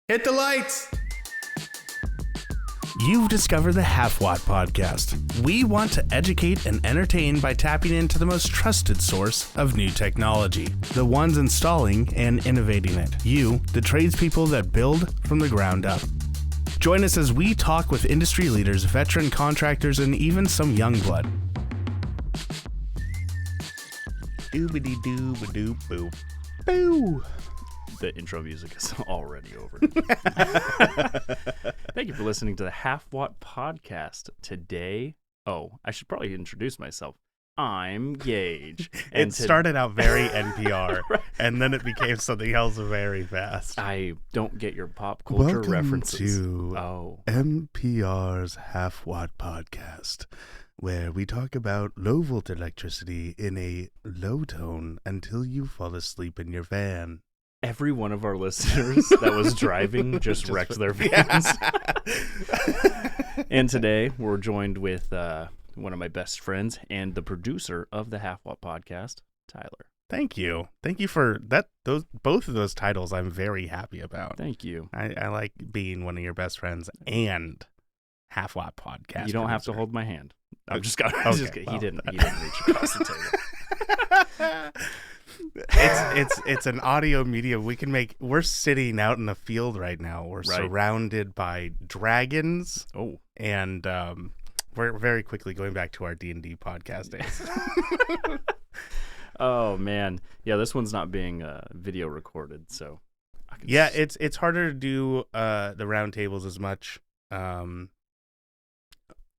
Hit the lights! You've discovered the Halfwatt podcast. We want to educate and entertain by tapping into the most trusted source of new technology, the ones installing and innovating it. You, the tradespeople that build from the ground up. Join us as we talk with industry leaders, veteran contractors, and even some young blood. Doobity-doo-ba-doo-boo. Boo! The intro music is already over. Thank you for listening to the Halfwatt podcast. Today, I should probably introduce myself. I'm Gage. And started out very NPR, Right. and then it became something else very fast. I don't get your pop culture references. To NPR's Halfwatt podcast, where we talk about low-volt electricity in a low tone until you fall asleep in your van. Every one of our listeners that was driving just wrecked their vans. And today we're joined with one of my best friends and the producer of the Halfwatt podcast, Tyler. Thank you for that. Both of those titles I'm very happy about. Thank you. I like being one of your best friends and Halfwatt podcast. You don't have to producer. hold my hand. I'm just gonna. Okay, He didn't reach across the table. It's an audio medium. We're sitting out in the field right now. We're surrounded by dragons. Oh, and we're very quickly going back to our D&D podcast days. Oh man, yeah. This one's not being video recorded, so yeah, it's harder to do the round tables as much.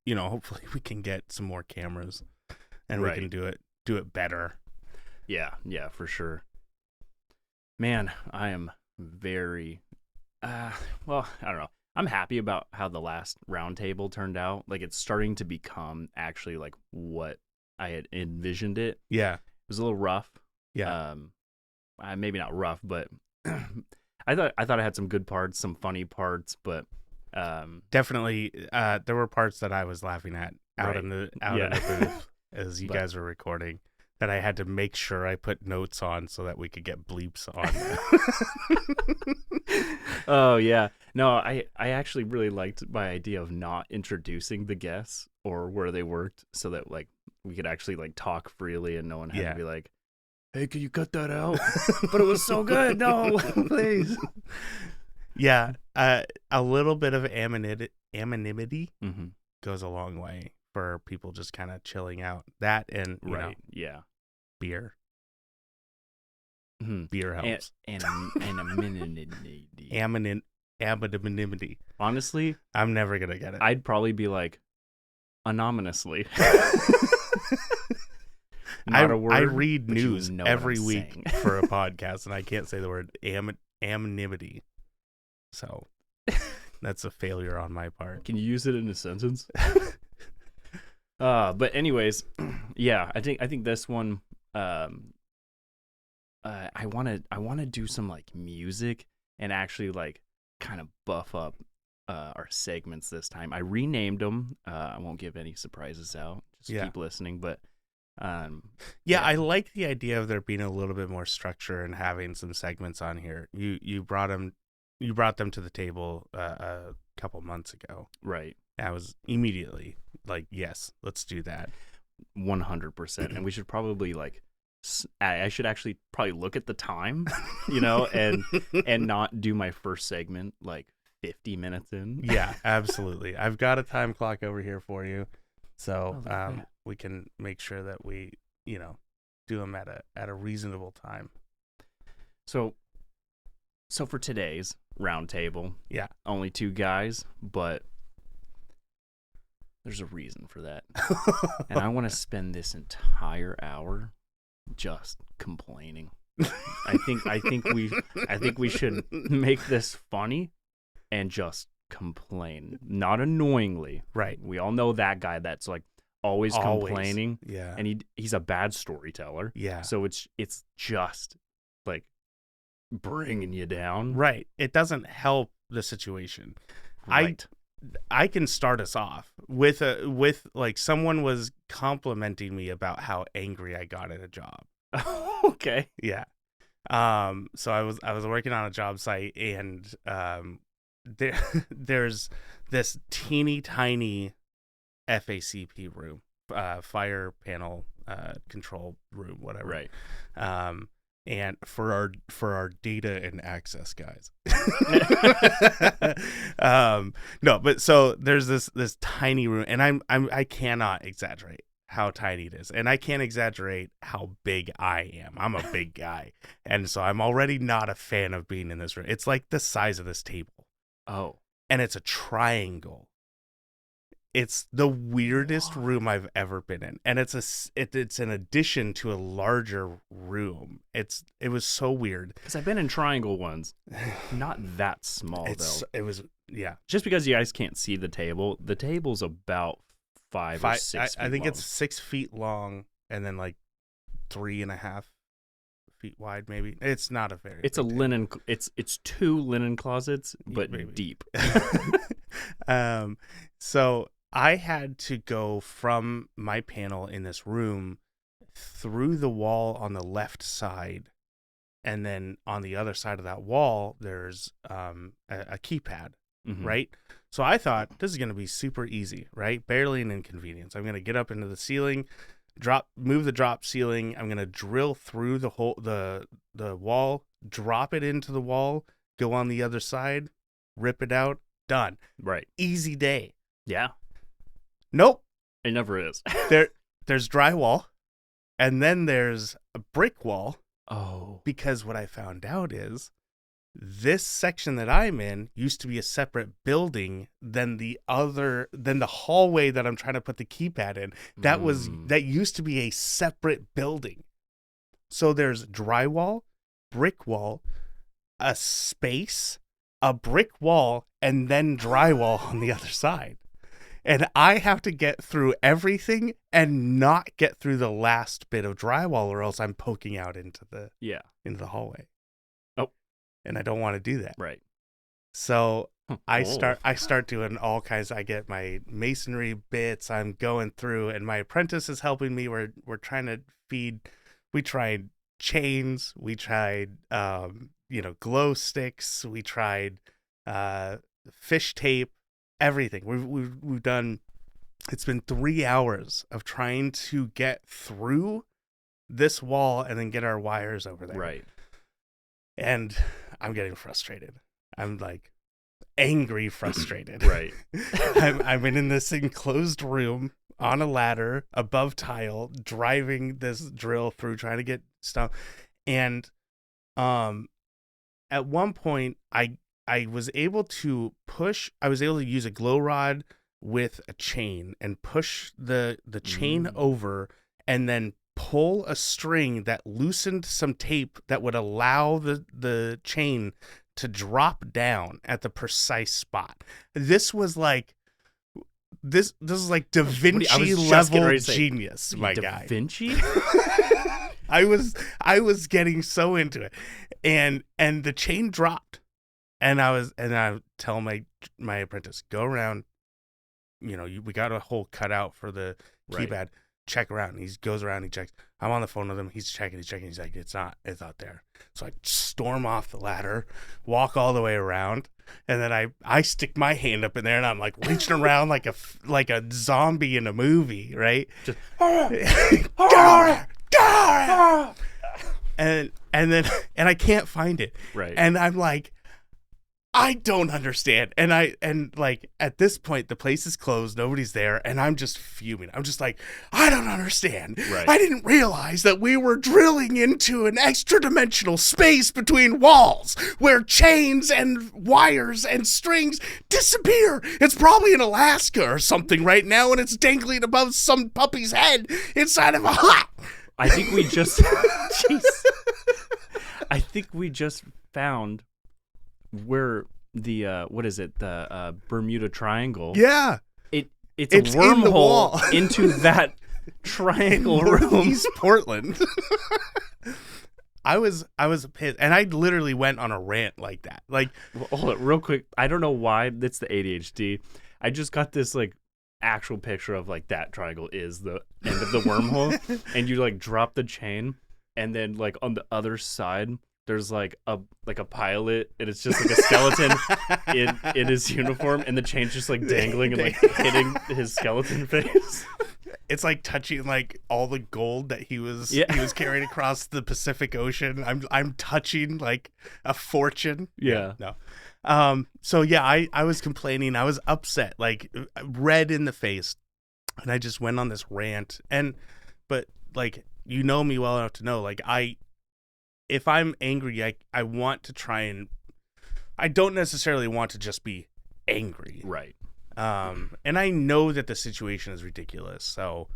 Hopefully we can get some more cameras and we can do it better. Yeah, for sure. Man, I am very, I don't know. I'm happy about how the last round table turned out. Like, it's starting to become actually like what I had envisioned it. Yeah. It was a little rough. Yeah. Maybe not rough, but I thought I had some good parts, some funny parts, but definitely there were parts that I was laughing at out in the booth as you guys were recording, that I had to make sure I put notes on so that we could get bleeps on. Oh yeah. No, I actually really liked my idea of not introducing the guests or where they worked, so that like we could actually like talk freely and no one had to be like, "Hey, can you cut that out?" But it was so good. No, please. Yeah, a little bit of anonymity goes a long way for people just kind of chilling out. That and you know, beer. Mm-hmm. Beer helps. Anonymity. Honestly, I'm never gonna get it. I'd probably be like anonymously. I read news every week for a podcast, and I can't say the word anonymity. So that's a failure on my part. Can you use it in a sentence? But anyways, yeah, I think this one, I want to do some like music and actually like kind of buff up our segments this time. I renamed them. I won't give any surprises out. Just keep listening. But I like the idea of there being a little bit more structure and having some segments on here. You brought them to the table a couple months ago. Right. I was immediately like, yes, let's do that. 100%. And we should probably like, I should actually probably look at the time, and not do my first segment like 50 minutes in. Yeah, absolutely. I've got a time clock over here for you. So we can make sure that we, do them at a reasonable time. So for today's round table, only two guys, but there's a reason for that. And I want to spend this entire hour just complaining. I think we should make this funny and just complain, not annoyingly. Right. We all know that guy that's like always complaining. Yeah. And he's a bad storyteller. Yeah. So it's just like bringing you down. Right. It doesn't help the situation. Right. I can start us off with like someone was complimenting me about how angry I got at a job. Okay. Yeah. So I was working on a job site, and there's this teeny tiny FACP room, fire panel control room, whatever. Right. And for our data and access guys. No, but so there's this tiny room, and I cannot exaggerate how tiny it is, and I can't exaggerate how big I am. I'm a big guy, and so I'm already not a fan of being in this room. It's like the size of this table. Oh. And it's a triangle. It's the weirdest room I've ever been in, and it's an addition to a larger room. It was so weird. Because I've been in triangle ones, not that small though. It was Just because you guys can't see the table's about 5 or 6 feet I think long. it's 6 feet long and then like 3.5 feet wide, maybe. It's not a very. It's a big linen. It's 2 linen closets, but maybe. deep. So I had to go from my panel in this room through the wall on the left side, and then on the other side of that wall there's a keypad, right? So I thought this is going to be super easy, right? Barely an inconvenience. I'm going to get up into the ceiling, move the drop ceiling. I'm going to drill through the wall, drop it into the wall, go on the other side, rip it out, done. Right. Easy day. Yeah. Nope. It never is. There's drywall, and then there's a brick wall. Oh. Because what I found out is this section that I'm in used to be a separate building than the hallway that I'm trying to put the keypad in. That used to be a separate building. So there's drywall, brick wall, a space, a brick wall, and then drywall on the other side. And I have to get through everything and not get through the last bit of drywall, or else I'm poking out into the hallway. Oh, and I don't want to do that. Right. So I start doing all kinds. I get my masonry bits. I'm going through, and my apprentice is helping me. We're trying to feed. We tried chains. We tried glow sticks. We tried fish tape. Everything we've done. It's been 3 hours of trying to get through this wall and then get our wires over there. Right. And I'm getting frustrated. I'm like angry frustrated. Right. I'm in this enclosed room on a ladder above tile, driving this drill through, trying to get stuff. And at one point I was able to use a glow rod with a chain and push the chain over, and then pull a string that loosened some tape that would allow the chain to drop down at the precise spot. This was like this is like Da Vinci level genius, my guy. Da Vinci? I was getting so into it, and the chain dropped. And I tell my apprentice, go around, we got a hole cut out for the keypad, right. Check around. And he goes around, he checks. I'm on the phone with him. He's checking. He's like, it's not there. So I storm off the ladder, walk all the way around, and then I stick my hand up in there, and I'm like reaching around like a zombie in a movie, right? Just go! And I can't find it. Right. And I'm like, I don't understand. And at this point, the place is closed. Nobody's there. And I'm just fuming. I'm just like, I don't understand. Right. I didn't realize that we were drilling into an extra dimensional space between walls where chains and wires and strings disappear. It's probably in Alaska or something right now, and it's dangling above some puppy's head inside of a hut. I think we just I think we just found where the the Bermuda Triangle. Yeah. It's a wormhole into that triangle room. East Portland. I was pissed, and I literally went on a rant like that. Like, well, hold it real quick. I don't know why it's the ADHD. I just got this like actual picture of like that triangle is the end of the wormhole, and you like drop the chain, and then like on the other side there's like a pilot, and it's just like a skeleton in his uniform, and the chain's just like dangling and like hitting his skeleton face. It's like touching like all the gold that he was carrying across the Pacific Ocean. I'm touching like a fortune. Yeah. No. So yeah, I was complaining. I was upset, like red in the face, and I just went on this rant. But like, you know me well enough to know, like if I'm angry, I want to try and I don't necessarily want to just be angry. Right. And I know that the situation is ridiculous, so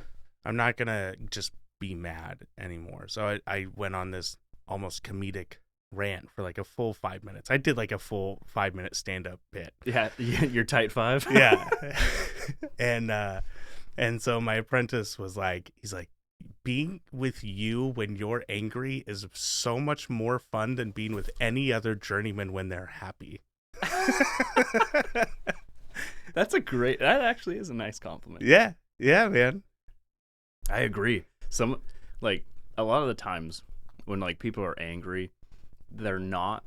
I'm not gonna just be mad anymore. So I went on this almost comedic rant for like a full 5 minutes. I did like a full 5-minute stand-up bit. Yeah, your tight five. Yeah. And so my apprentice was like, he's like, being with you when you're angry is so much more fun than being with any other journeyman when they're happy. That actually is a nice compliment. Yeah, man. I agree. Some, like, a lot of the times when like people are angry, they're not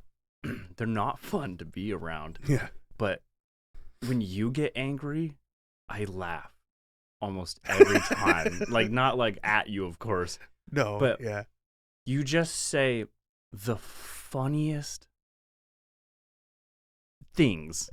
fun to be around. Yeah. But when you get angry, I laugh almost every time. Like, not like at you, of course. No, but yeah. You just say the funniest things.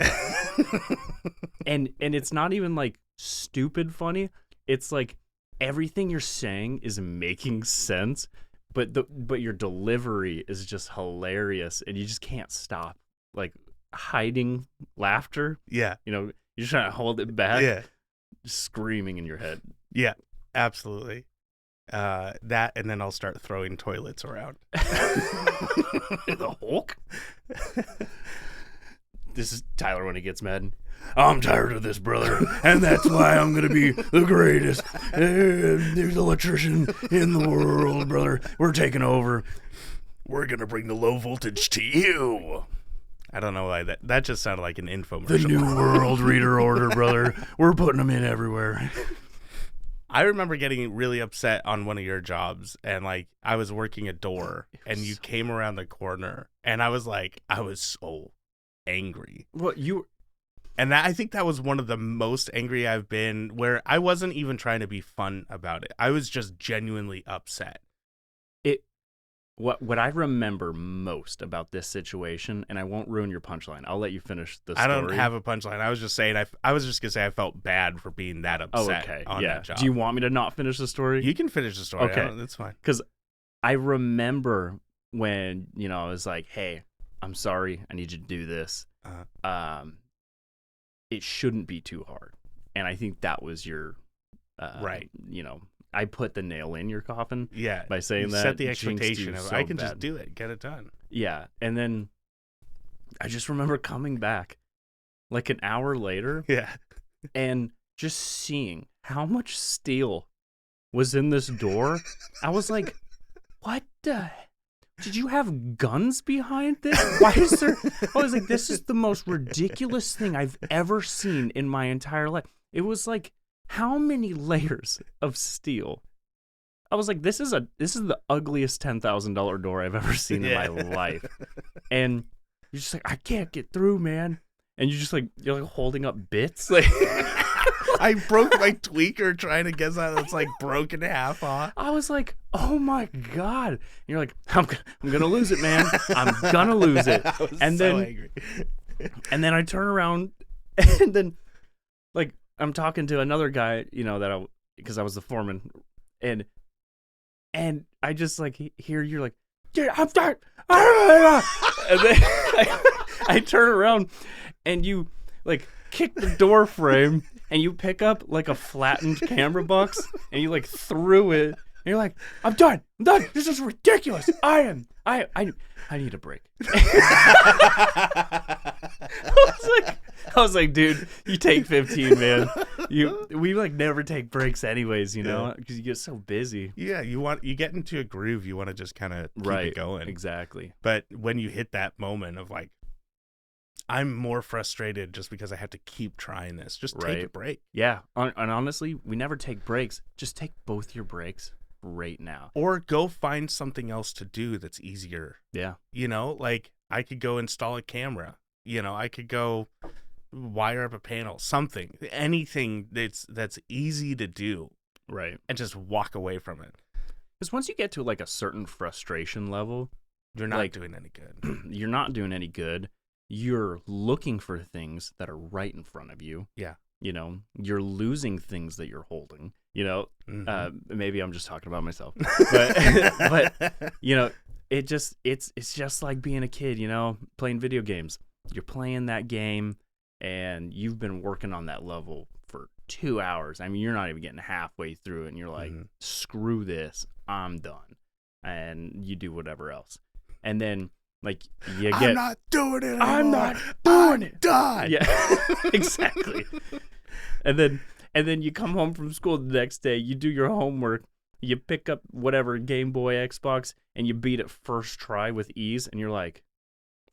and it's not even like stupid funny. It's like everything you're saying is making sense, but your delivery is just hilarious, and you just can't stop like hiding laughter. Yeah. You know, you're trying to hold it back. Yeah. Just screaming in your head. Yeah, absolutely. That, and then I'll start throwing toilets around. The Hulk? This is Tyler when he gets mad. I'm tired of this, brother, and that's why I'm going to be the greatest electrician in the world, brother. We're taking over. We're going to bring the low voltage to you. I don't know why that just sounded like an infomercial. The New World Reader Order, brother. We're putting them in everywhere. I remember getting really upset on one of your jobs, and like I was working a door, and you came around the corner, and I was so angry. Well, and I think that was one of the most angry I've been, where I wasn't even trying to be fun about it. I was just genuinely upset. What I remember most about this situation, and I won't ruin your punchline. I'll let you finish the story. I don't have a punchline. I was just saying, I was just gonna say I felt bad for being that upset on that job. Do you want me to not finish the story? You can finish the story. Okay, that's fine. Because I remember when I was like, "Hey, I'm sorry. I need you to do this." It shouldn't be too hard, and I think that was your right. I put the nail in your coffin. Yeah. By saying that. Set the expectation of I can just do it, get it done. Yeah. And then I just remember coming back like an hour later. Yeah. And just seeing how much steel was in this door. I was like, what the? Did you have guns behind this? Why is there? I was like, this is the most ridiculous thing I've ever seen in my entire life. It was like, how many layers of steel? I was like, this is the ugliest $10,000 door I've ever seen in my life. And you're just like, I can't get through, man. And you're like holding up bits. Like I broke my tweaker trying to get that. It's like broken half off. I was like, oh my God. And you're like, I'm gonna lose it, man. I'm gonna lose it. I was and so then angry. And then I turn around, and then like I'm talking to another guy, because I was the foreman, and I just like hear you're like, dude, I'm done. And then I turn around, and you like kick the door frame, and you pick up like a flattened camera box, and you like threw it, and you're like, I'm done. This is ridiculous. I need a break. I was like, dude, you take 15, man. We like never take breaks anyways, because you get so busy. Yeah, you get into a groove, you want to just kind of keep it going. Exactly. But when you hit that moment of like, I'm more frustrated just because I have to keep trying this. Just take a break. Yeah, and honestly, we never take breaks. Just take both your breaks right now. Or go find something else to do that's easier. Yeah. You know, like I could go install a camera. You know, I could go wire up a panel, something, anything that's easy to do. Right. And just walk away from it. Because once you get to like a certain frustration level, you're not doing any good. You're not doing any good. You're looking for things that are right in front of you. Yeah. You know, you're losing things that you're holding. You know, maybe I'm just talking about myself, but you know, it's just like being a kid. You know, playing video games. You're playing that game, and you've been working on that level for 2 hours. I mean, you're not even getting halfway through, and you're like, "Screw this, I'm done," and you do whatever else, and then like you get, I'm not doing it anymore. I'm not doing it. Done. Yeah, exactly. And then you come home from school the next day, you do your homework, you pick up whatever Game Boy, Xbox, and you beat it first try with ease, and you're like,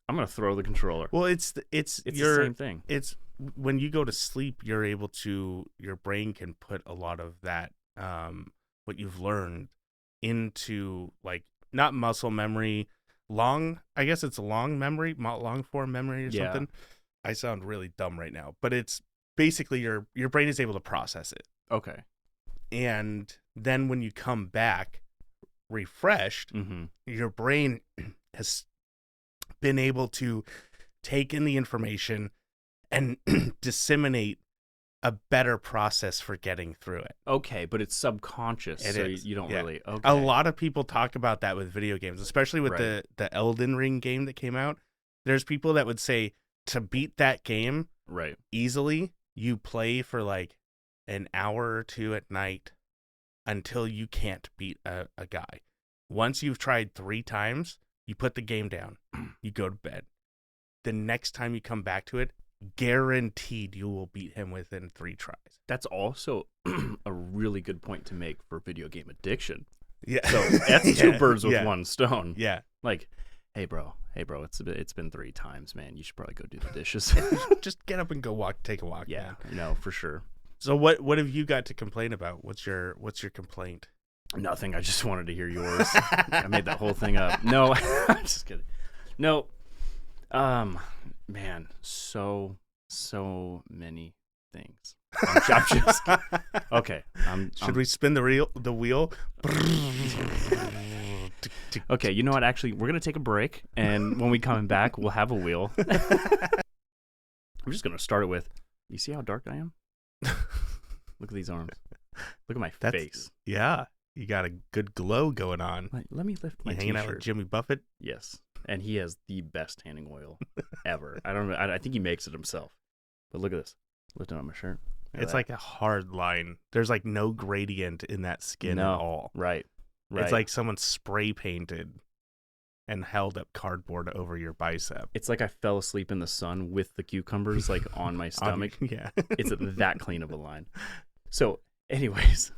I'm gonna throw the controller. Well, it's the same thing. It's when you go to sleep, you're able to, your brain can put a lot of that what you've learned into, like, not muscle memory, I guess it's long memory, long form memory or something. I sound really dumb right now, but it's basically your brain is able to process it. Okay. And then when you come back refreshed, your brain has been able to take in the information and disseminate a better process for getting through it. Okay, but it's subconscious, so is. you don't really. Okay. A lot of people talk about that with video games, especially with the Elden Ring game that came out. There's people that would say to beat that game easily, you play for like an hour or two at night until you can't beat a guy. Once you've tried 3 times, you put the game down, you go to bed. The next time you come back to it, guaranteed you will beat him within 3 tries. That's also a really good point to make for video game addiction. Yeah. So that's 2 birds with 1 stone. Yeah. Like, hey bro, it's been 3 times, man. You should probably go do the dishes. Just get up and go take a walk. Yeah, man. no, for sure. So what have you got to complain about? What's your complaint? Nothing. I just wanted to hear yours. I made that whole thing up. No, I'm just kidding. No, man, so many things. I'm just okay. Should we spin the wheel? Okay, you know what? Actually, we're gonna take a break, and when we come back, we'll have a wheel. I'm just gonna start it with. You see how dark I am? Look at these arms. Look at my face. Yeah, you got a good glow going on. Let me lift my hanging t-shirt. out with Jimmy Buffett? Yes, and he has the best tanning oil ever. I don't know. I think he makes it himself. But look at this. Lifting up my shirt. It's like a hard line. There's like no gradient in that skin at all. Right. It's like someone spray painted and held up cardboard over your bicep. It's like I fell asleep in the sun with the cucumbers like on my stomach. Yeah. It's that clean of a line. So, anyways,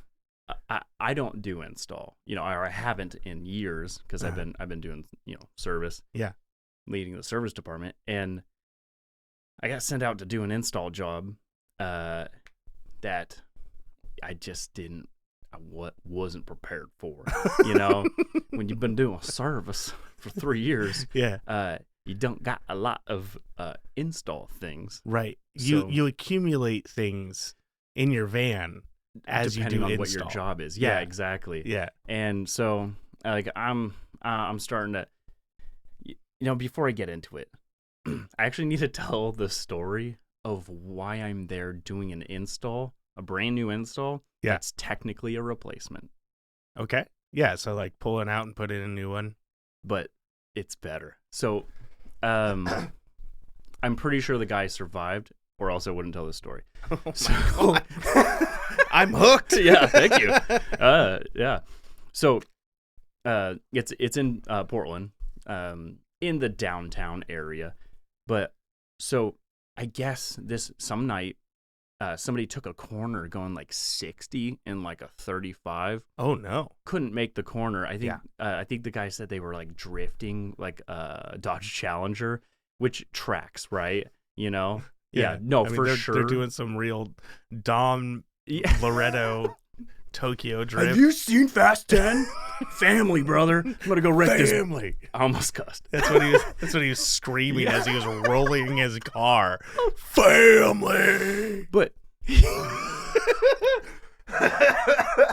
I don't do install. You know, or I haven't in years because I've been doing, service. Yeah. Leading the service department, and I got sent out to do an install job that I just wasn't prepared for. You know, when you've been doing service for 3 years, you don't got a lot of install things. Right. You accumulate things in your van as you do depending on install. what your job is. Yeah, exactly. Yeah. And so like I'm starting to, before I get into it, I actually need to tell the story of why I'm there doing an install, a brand new install. Yeah. That's technically a replacement. Okay. Yeah. So like pulling out and put in a new one. But it's better. So I'm pretty sure the guy survived, or else I wouldn't tell this story. Oh my God. I'm hooked. Yeah. Thank you. Yeah. So it's in Portland, in the downtown area. But so I guess some night, somebody took a corner going like 60 in like a 35. Oh no! Couldn't make the corner. I think the guy said they were like drifting like a Dodge Challenger, which tracks, right? You know? Yeah. No, I mean, for sure. They're doing some real Dom Loretto Tokyo Drift. Have you seen Fast 10? Family, brother. I'm gonna go wreck this. Family. I almost cussed. That's what he was screaming as he was rolling his car. Family. But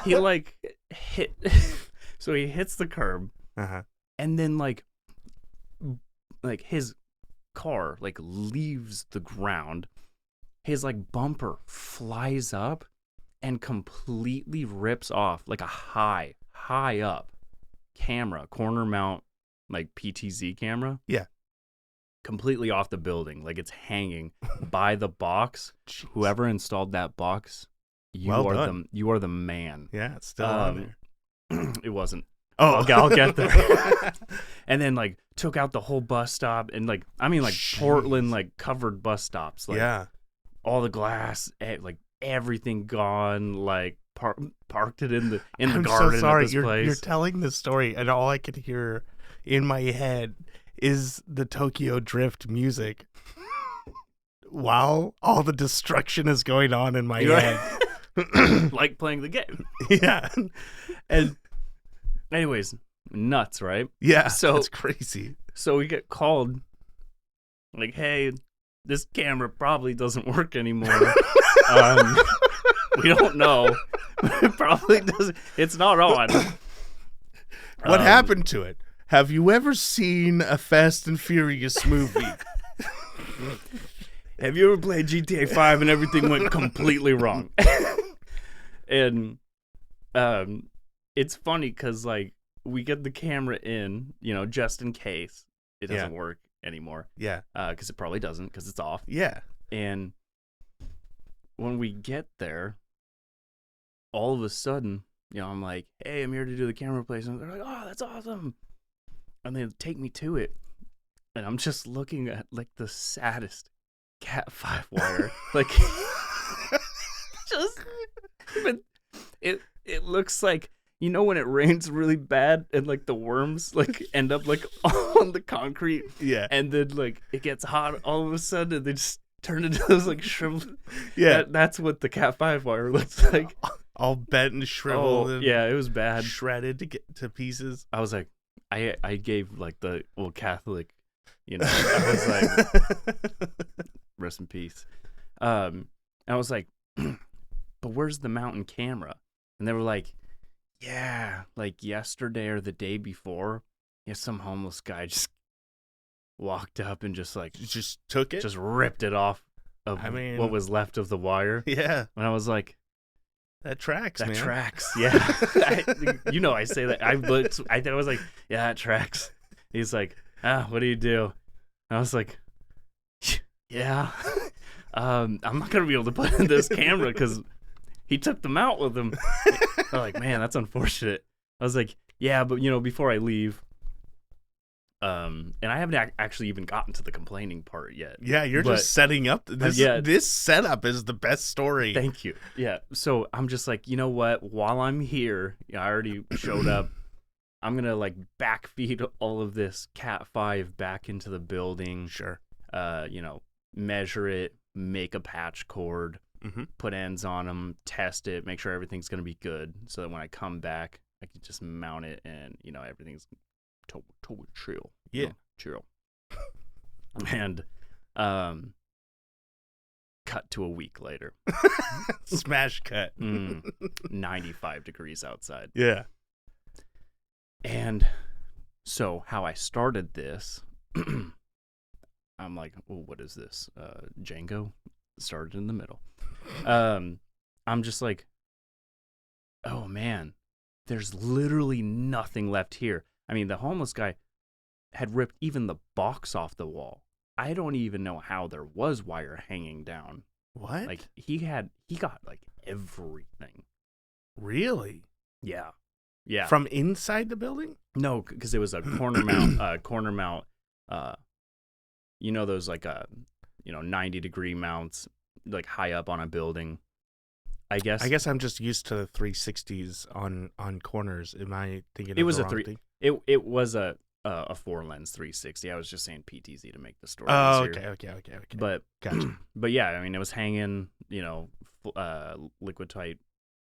he like hit. So he hits the curb, and then like his car like leaves the ground. His like bumper flies up and completely rips off like a high up camera, corner mount, like PTZ camera. Yeah. Completely off the building. Like it's hanging by the box. Jeez. Whoever installed that box, you are the man. Yeah, it's still on there. It wasn't. Oh, I'll get there. And then like took out the whole bus stop and like Jeez. Portland like covered bus stops. Like, yeah. All the glass, like everything gone. Like parked it in the I'm garden. So sorry. At this place. You're telling this story, and all I could hear in my head is the Tokyo Drift music while all the destruction is going on in my head. Like playing the game. Yeah. And anyways, nuts, right? Yeah. So that's crazy. So we get called like, hey, this camera probably doesn't work anymore. We don't know. It probably doesn't. It's not on. What happened to it? Have you ever seen a Fast and Furious movie? Have you ever played GTA 5 and everything went completely wrong? And it's funny because like we get the camera in, just in case it doesn't work anymore. Yeah. Because it probably doesn't because it's off. Yeah. And when we get there, all of a sudden, I'm like, hey, I'm here to do the camera replacement. They're like, oh, that's awesome. And they take me to it. And I'm just looking at like the saddest Cat 5 wire. Like, but it looks like, when it rains really bad and like the worms like end up like on the concrete. Yeah. And then like it gets hot all of a sudden and they just turn into those like shriveled. Yeah. That's what the Cat 5 wire looks like. All bent and shriveled. And yeah, it was bad. Shredded to get to pieces. I was like, I gave like the old Catholic, I was like, rest in peace. And I was like, but where's the mountain camera? And they were like, yeah, like yesterday or the day before, some homeless guy just walked up and just took it, just ripped it off of what was left of the wire. Yeah. And I was like, that tracks, man. That tracks. Yeah. I say that. I was like, yeah, that tracks. He's like, what do you do? And I was like, yeah. I'm not going to be able to put in this camera because he took them out with him. I'm like, man, that's unfortunate. I was like, yeah, but before I leave, and I haven't actually even gotten to the complaining part yet. Yeah, you're just setting up. This setup is the best story. Thank you. Yeah, so I'm just like, you know what? While I'm here, I already showed up. I'm gonna like backfeed all of this Cat 5 back into the building. Sure. Measure it, make a patch cord, put ends on them, test it, make sure everything's gonna be good, so that when I come back, I can just mount it and everything's totally chill. Yeah, chill. And cut to a week later. Smash cut. 95 degrees outside. Yeah. And so how I started this, I'm like, oh, what is this? Django started in the middle. I'm just like, oh man, there's literally nothing left here. I mean, the homeless guy had ripped even the box off the wall. I don't even know how there was wire hanging down. What? Like he got like everything. Really? Yeah. Yeah. From inside the building? No, because it was a corner mount. Those like 90-degree mounts, like high up on a building. I guess I'm just used to the 360s on corners. Am I thinking it of was the a wrong thing? It was a 4-lens 360. I was just saying PTZ to make the story easier. Okay. But gotcha. But yeah, I mean, it was hanging, liquid tight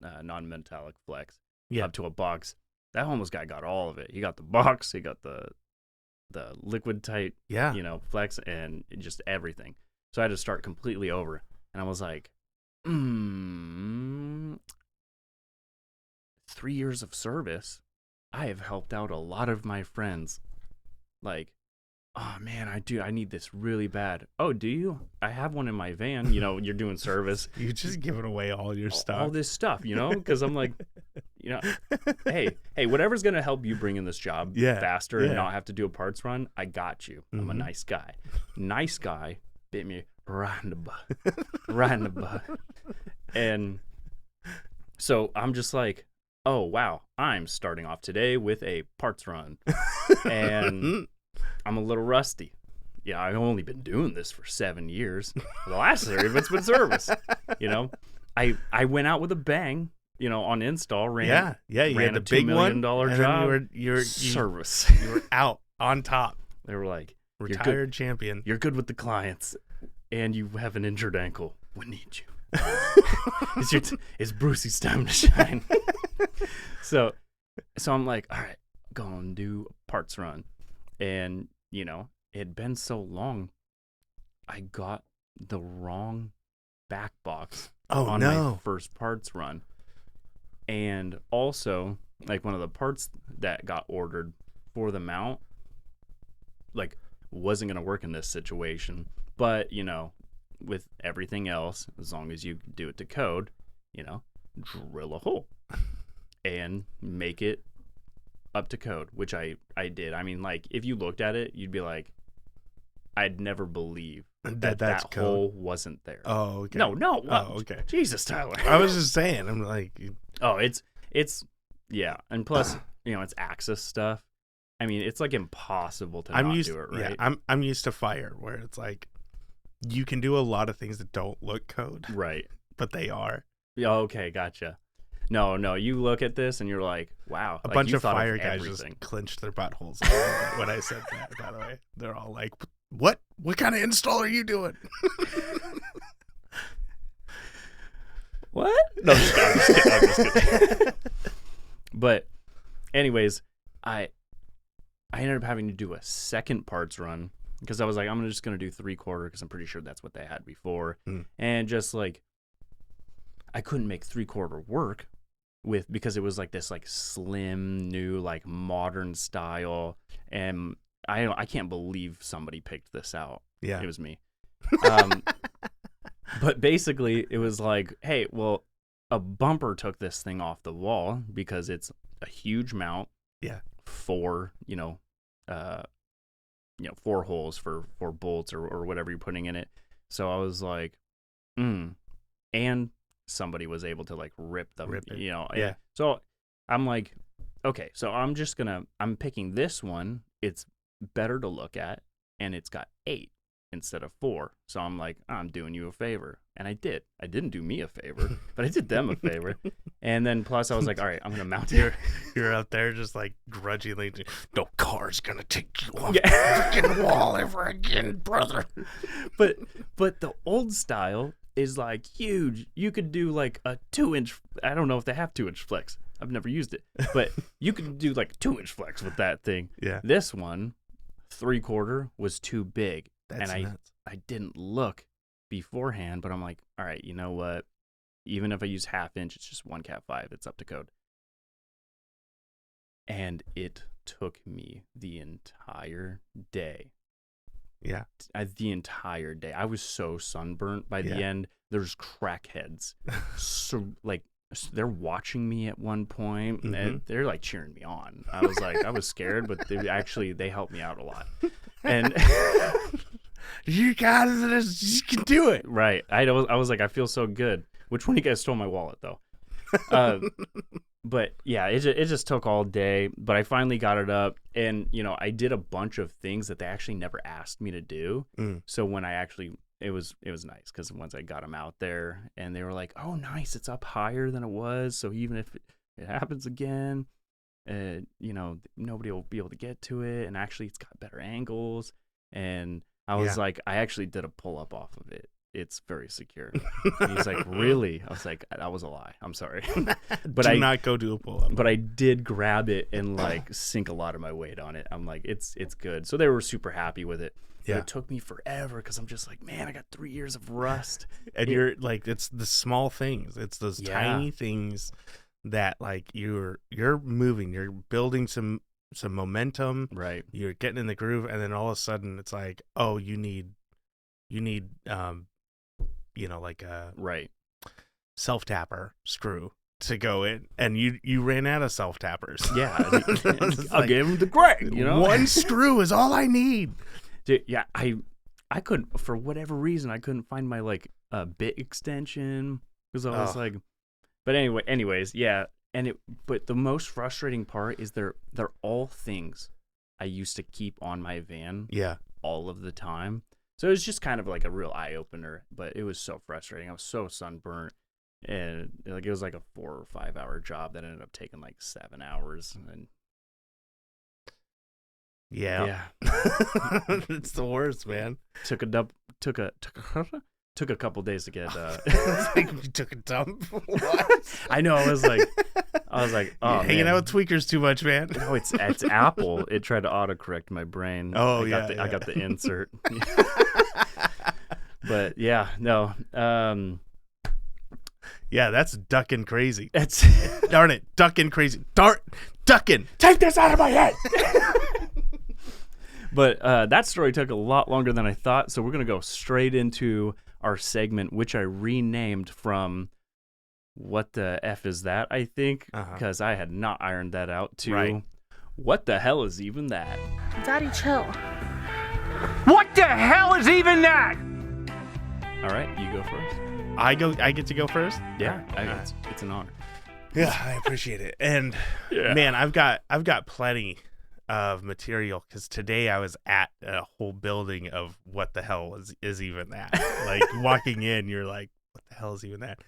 non-metallic flex Yeah. up to a box. That homeless guy got all of it. He got the box, he got the liquid tight, Yeah. flex, and just everything. So I had to start completely over. And I was like, 3 years of service, I have helped out a lot of my friends. Like, oh man, I need this really bad. Oh, do you? I have one in my van. You're doing service. You're just giving away all your stuff. All this stuff, because I'm like, hey, whatever's going to help you bring in this job faster and not have to do a parts run, I got you. I'm a nice guy. Nice guy bit me right in the butt. Right in the butt. And so I'm just like, oh, wow, I'm starting off today with a parts run. And I'm a little rusty. Yeah, I've only been doing this for 7 years. The last 3 of it's been service. I went out with a bang, on install. You had the $2 big million one, job. and you service. You were out on top. They were like, retired champion. You're good with the clients, and you have an injured ankle. We need you. It's Brucey's time to shine. So I'm like, all right, go and do a parts run. And, it had been so long, I got the wrong back box on my first parts run. And also, like, one of the parts that got ordered for the mount, like, wasn't going to work in this situation. But, with everything else, as long as you do it to code, drill a hole and make it up to code, which I did. I mean, like, if you looked at it, you'd be like, I'd never believe that hole wasn't there. Oh, okay. No. Oh, okay. Jesus, Tyler. I was just saying. I'm like, oh, it's yeah, and plus, it's access stuff. I mean, it's like impossible to not do it right. Yeah, I'm used to fire, where it's like you can do a lot of things that don't look code, right? But they are. Yeah. Okay, gotcha. No, you look at this and you're like, wow. A bunch of fire guys just clenched their buttholes when I said that, by the way. They're all like, what kind of install are you doing? What? No, I'm just kidding. But anyways, I ended up having to do a second parts run because I was like, I'm just going to do 3/4 because I'm pretty sure that's what they had before. And just like, I couldn't make 3/4 work because it was like this like slim new like modern style, and I can't believe somebody picked this out. Yeah, it was me. But basically it was like, hey, well, a bumper took this thing off the wall because it's a huge mount. Yeah, 4 4 holes for bolts or whatever you're putting in it. So I was like, and somebody was able to like rip them, Yeah. So I'm like, okay, so I'm picking this one. It's better to look at, and it's got 8 instead of 4. So I'm like, I'm doing you a favor. And I did. I didn't do me a favor, but I did them a favor. And then plus I was like, all right, I'm going to mount it. You're out there just like grudgingly, no car's going to take you off the freaking wall ever again, brother. But the old style is like huge. You could do like a 2-inch. I don't know if they have 2-inch flex. I've never used it, but you could do like 2-inch flex with that thing. Yeah. This one, 3/4 was too big. That's and nuts. I didn't look beforehand, but I'm like, all right, you know what? Even if I use 1/2 inch, it's just 1 Cat 5. It's up to code. And it took me the entire day. Yeah. The entire day. I was so sunburnt by the end. There's crackheads. So like, they're watching me at one point. And they're like cheering me on. I was like, I was scared, but they helped me out a lot. And you guys, you can do it. Right. I was like, I feel so good. Which one of you guys stole my wallet though? But yeah, it just took all day, but I finally got it up, and I did a bunch of things that they actually never asked me to do. So when I actually, it was nice because once I got them out there, and they were like, "Oh, nice, it's up higher than it was, so even if it happens again, nobody will be able to get to it, and actually it's got better angles." And I was like, I actually did a pull up off of it, it's very secure. And he's like, really? I was like, that was a lie. I'm sorry. But Do not go do a pull-up. But I did grab it and like sink a lot of my weight on it. I'm like, it's good. So they were super happy with it. But it took me forever because I'm just like, man, I got 3 years of rust. And you're like, it's the small things. It's those tiny things that like you're moving. You're building some momentum. Right. You're getting in the groove, and then all of a sudden it's like, oh, you need like a self-tapper screw to go in, and you ran out of self-tappers. Yeah. I'll give him the Greg, One screw is all I need. Dude, yeah, I couldn't, for whatever reason, I couldn't find my like bit extension because I was like, but anyways, yeah. But the most frustrating part is they're all things I used to keep on my van. Yeah. All of the time. So it was just kind of like a real eye opener, but it was so frustrating. I was so sunburnt, and like it was like a 4 or 5 hour job that ended up taking like 7 hours, and then yeah. It's the worst, man. Took a couple days to get. You took a dump. What? I know. I was like, oh, hanging out with tweakers too much, man. No, it's Apple. It tried to autocorrect my brain. Oh, I got the insert. But yeah, no. Yeah, that's ducking crazy. That's darn it, ducking crazy. Ducking. Take this out of my head. But that story took a lot longer than I thought, so we're gonna go straight into our segment, which I renamed from "What the F is that?" I think, because I had not ironed that out to "What the hell is even that?" Daddy, chill. What the hell is even that? All right, you go first. I get to go first. Yeah, it's an honor. Yeah, I appreciate it. And man, I've got plenty of material because today I was at a whole building of what the hell is even that? Like walking in, you're like, what the hell is even that?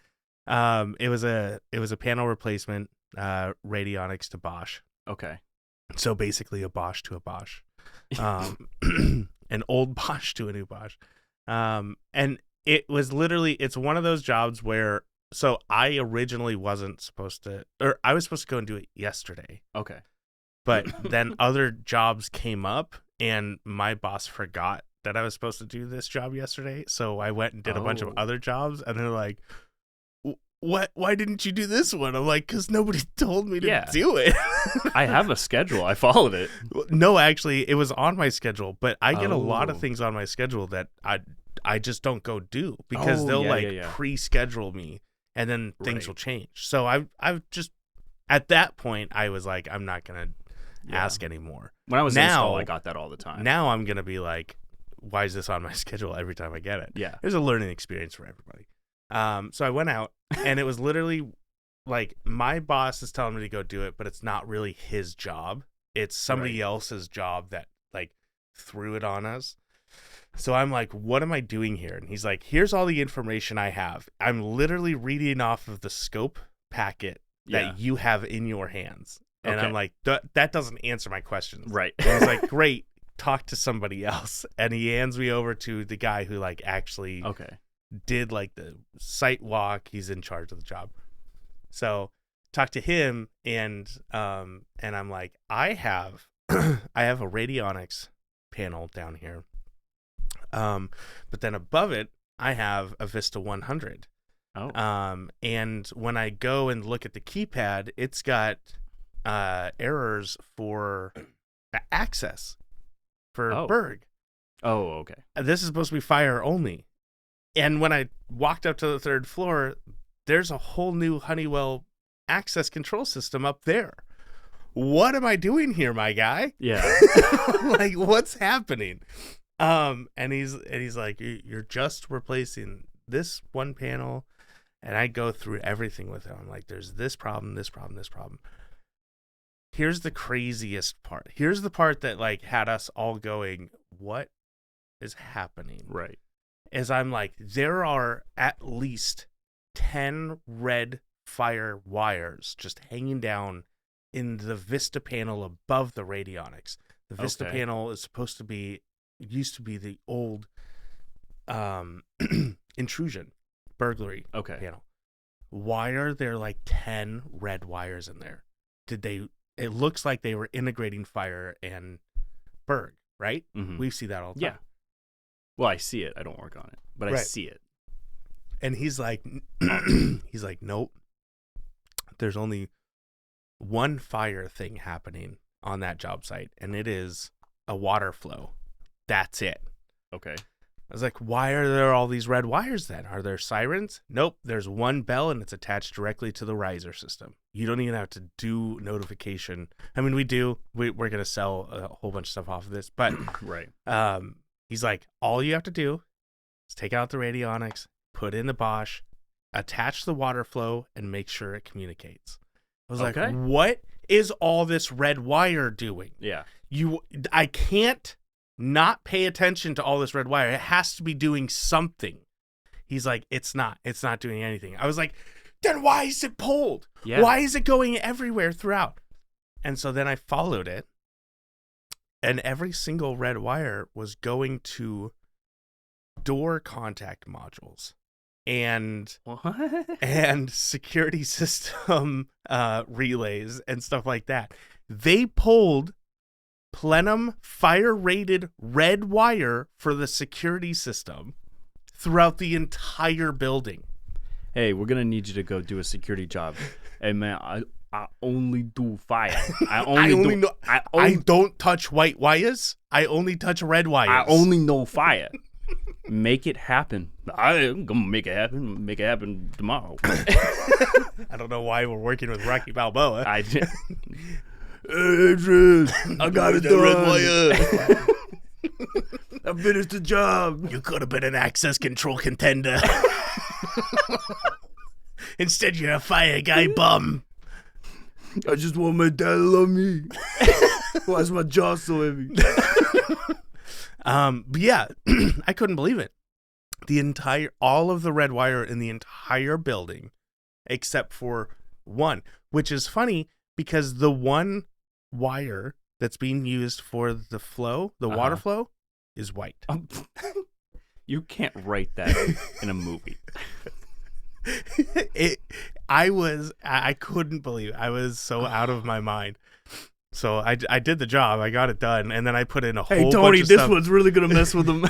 It was a panel replacement, radionics to Bosch. Okay. So basically a Bosch to a Bosch, an old Bosch to a new Bosch. And it was literally, it's one of those jobs where, so I originally wasn't supposed to, or I was supposed to go and do it yesterday. Okay. But then other jobs came up and my boss forgot that I was supposed to do this job yesterday. So I went and did a bunch of other jobs, and they're like, "What? Why didn't you do this one?" I'm like, "Because nobody told me to do it." I have a schedule. I followed it. No, actually, it was on my schedule, but I get a lot of things on my schedule that I just don't go do because they'll pre-schedule me and then things will change. So I've just, at that point, I was like, I'm not going to ask anymore. When I was in school, I got that all the time. Now I'm going to be like, why is this on my schedule every time I get it? Yeah. There's a learning experience for everybody. So I went out and it was literally like my boss is telling me to go do it, but it's not really his job. It's somebody else's job that like threw it on us. So I'm like, what am I doing here? And he's like, here's all the information I have. I'm literally reading off of the scope packet that you have in your hands. And I'm like, that doesn't answer my questions. Right. And he's like, great, talk to somebody else. And he hands me over to the guy who like actually did like the site walk. He's in charge of the job. So talk to him and I'm like, I have a radionics panel down here. But then above it, I have a Vista 100. And when I go and look at the keypad, it's got errors for access for Berg. Oh, okay. This is supposed to be fire only. And when I walked up to the third floor, there's a whole new Honeywell access control system up there. What am I doing here, my guy? Yeah. Like, what's happening? And he's like, you're just replacing this one panel. And I go through everything with him. I'm like, there's this problem, this problem, this problem. Here's the craziest part. Here's the part that like had us all going, what is happening? Right. As I'm like, there are at least 10 red fire wires just hanging down in the Vista panel above the radionics. The Vista panel is supposed to be, used to be the old intrusion, burglary panel. Why are there like 10 red wires in there? It looks like they were integrating fire and Berg, right? Mm-hmm. We see that all the time. Yeah. Well, I see it. I don't work on it, but I see it. And he's like, nope. There's only one fire thing happening on that job site, and it is a water flow. That's it. Okay. I was like, why are there all these red wires then? Are there sirens? Nope. There's one bell, and it's attached directly to the riser system. You don't even have to do notification. I mean, we do. We're going to sell a whole bunch of stuff off of this. But right. He's like, all you have to do is take out the radionics, put in the Bosch, attach the water flow, and make sure it communicates. I was like, what is all this red wire doing? Yeah. I can't not pay attention to all this red wire. It has to be doing something. He's like, it's not doing anything. I was like, then why is it pulled? Yeah. Why is it going everywhere throughout? And so then I followed it, and every single red wire was going to door contact modules and security system relays and stuff like that. They pulled plenum fire rated red wire for the security system throughout the entire building. Hey, we're gonna need you to go do a security job. Hey man, I only do fire. I don't touch white wires. I only touch red wires. I only know fire. Make it happen. I'm gonna make it happen. Make it happen tomorrow. I don't know why we're working with Rocky Balboa. Adrian, I got it done. Red wire. I finished the job. You could have been an access control contender. Instead, you're a fire guy bum. I just want my dad to love me. Why is my jaw so heavy? But yeah, I couldn't believe it. All of the red wire in the entire building, except for one, which is funny because the one wire that's being used for the flow, the water flow, is white. You can't write that in a movie. I couldn't believe it. I was so out of my mind. So I did the job. I got it done, and then I put in a whole bunch of stuff. Hey, Tony, this one's really gonna mess with them.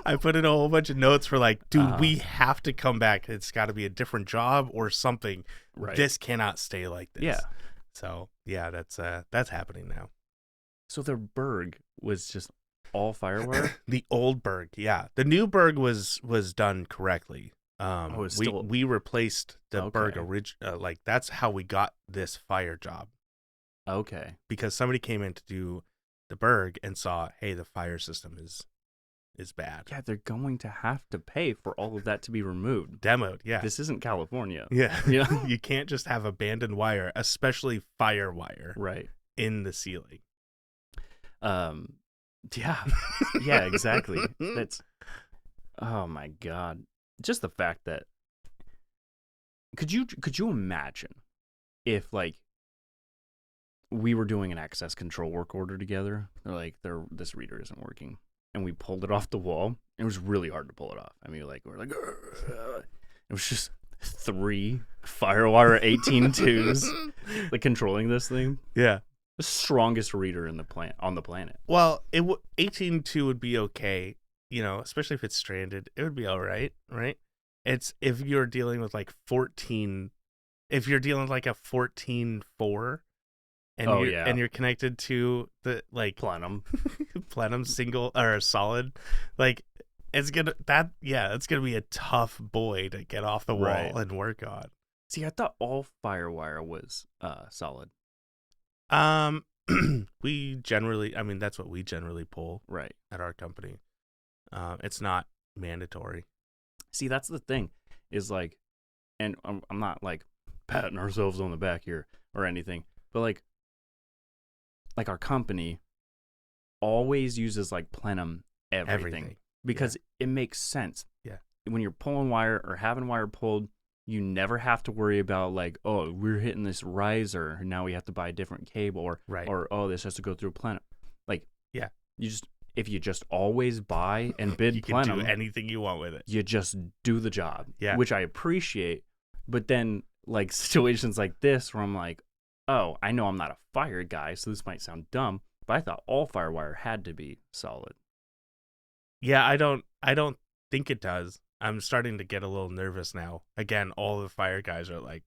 I put in a whole bunch of notes for like, dude, we have to come back. It's got to be a different job or something. Right. This cannot stay like this. Yeah. So yeah, that's happening now. So their Berg was just all firewire? The old Berg, yeah. The new Berg was done correctly. We replaced the Berg like that's how we got this fire job. Okay. Because somebody came in to do the Berg and saw, hey, the fire system is bad. Yeah, they're going to have to pay for all of that to be removed. Demoed, yeah. This isn't California. Yeah. You know? You can't just have abandoned wire, especially fire wire, right, in the ceiling. Yeah. Yeah, exactly. That's, oh my God. Just the fact that, could you imagine if like we were doing an access control work order together? They're like, this reader isn't working, and we pulled it off the wall. It was really hard to pull it off. I mean, we're like, it was just 3 Firewire 18.2s like controlling this thing. Yeah, the strongest reader on the planet. Well, 18.2 would be okay. You know, especially if it's stranded, it would be all right, right? It's if you're dealing with like 14, if you're dealing with like a 14.4, and you're connected to the like plenum single or solid, like it's gonna be a tough boy to get off the wall and work on. See, I thought all Firewire was solid. We generally, I mean, that's what we generally pull right at our company. It's not mandatory. See, that's the thing is like, and I'm not like patting ourselves on the back here or anything, but like our company always uses like plenum everything. Because it makes sense. Yeah. When you're pulling wire or having wire pulled, you never have to worry about like, oh, we're hitting this riser, and now we have to buy a different cable, or oh, this has to go through plenum. Like, yeah, you just if you just always buy and bid you can plenum, do anything you want with it. you just do the job, Yeah. which I appreciate. But then, like, situations like this where I'm like, oh, I know I'm not a fire guy, so this might sound dumb, but I thought all Firewire had to be solid. Yeah, I don't think it does. I'm starting to get a little nervous now. Again, all the fire guys are like,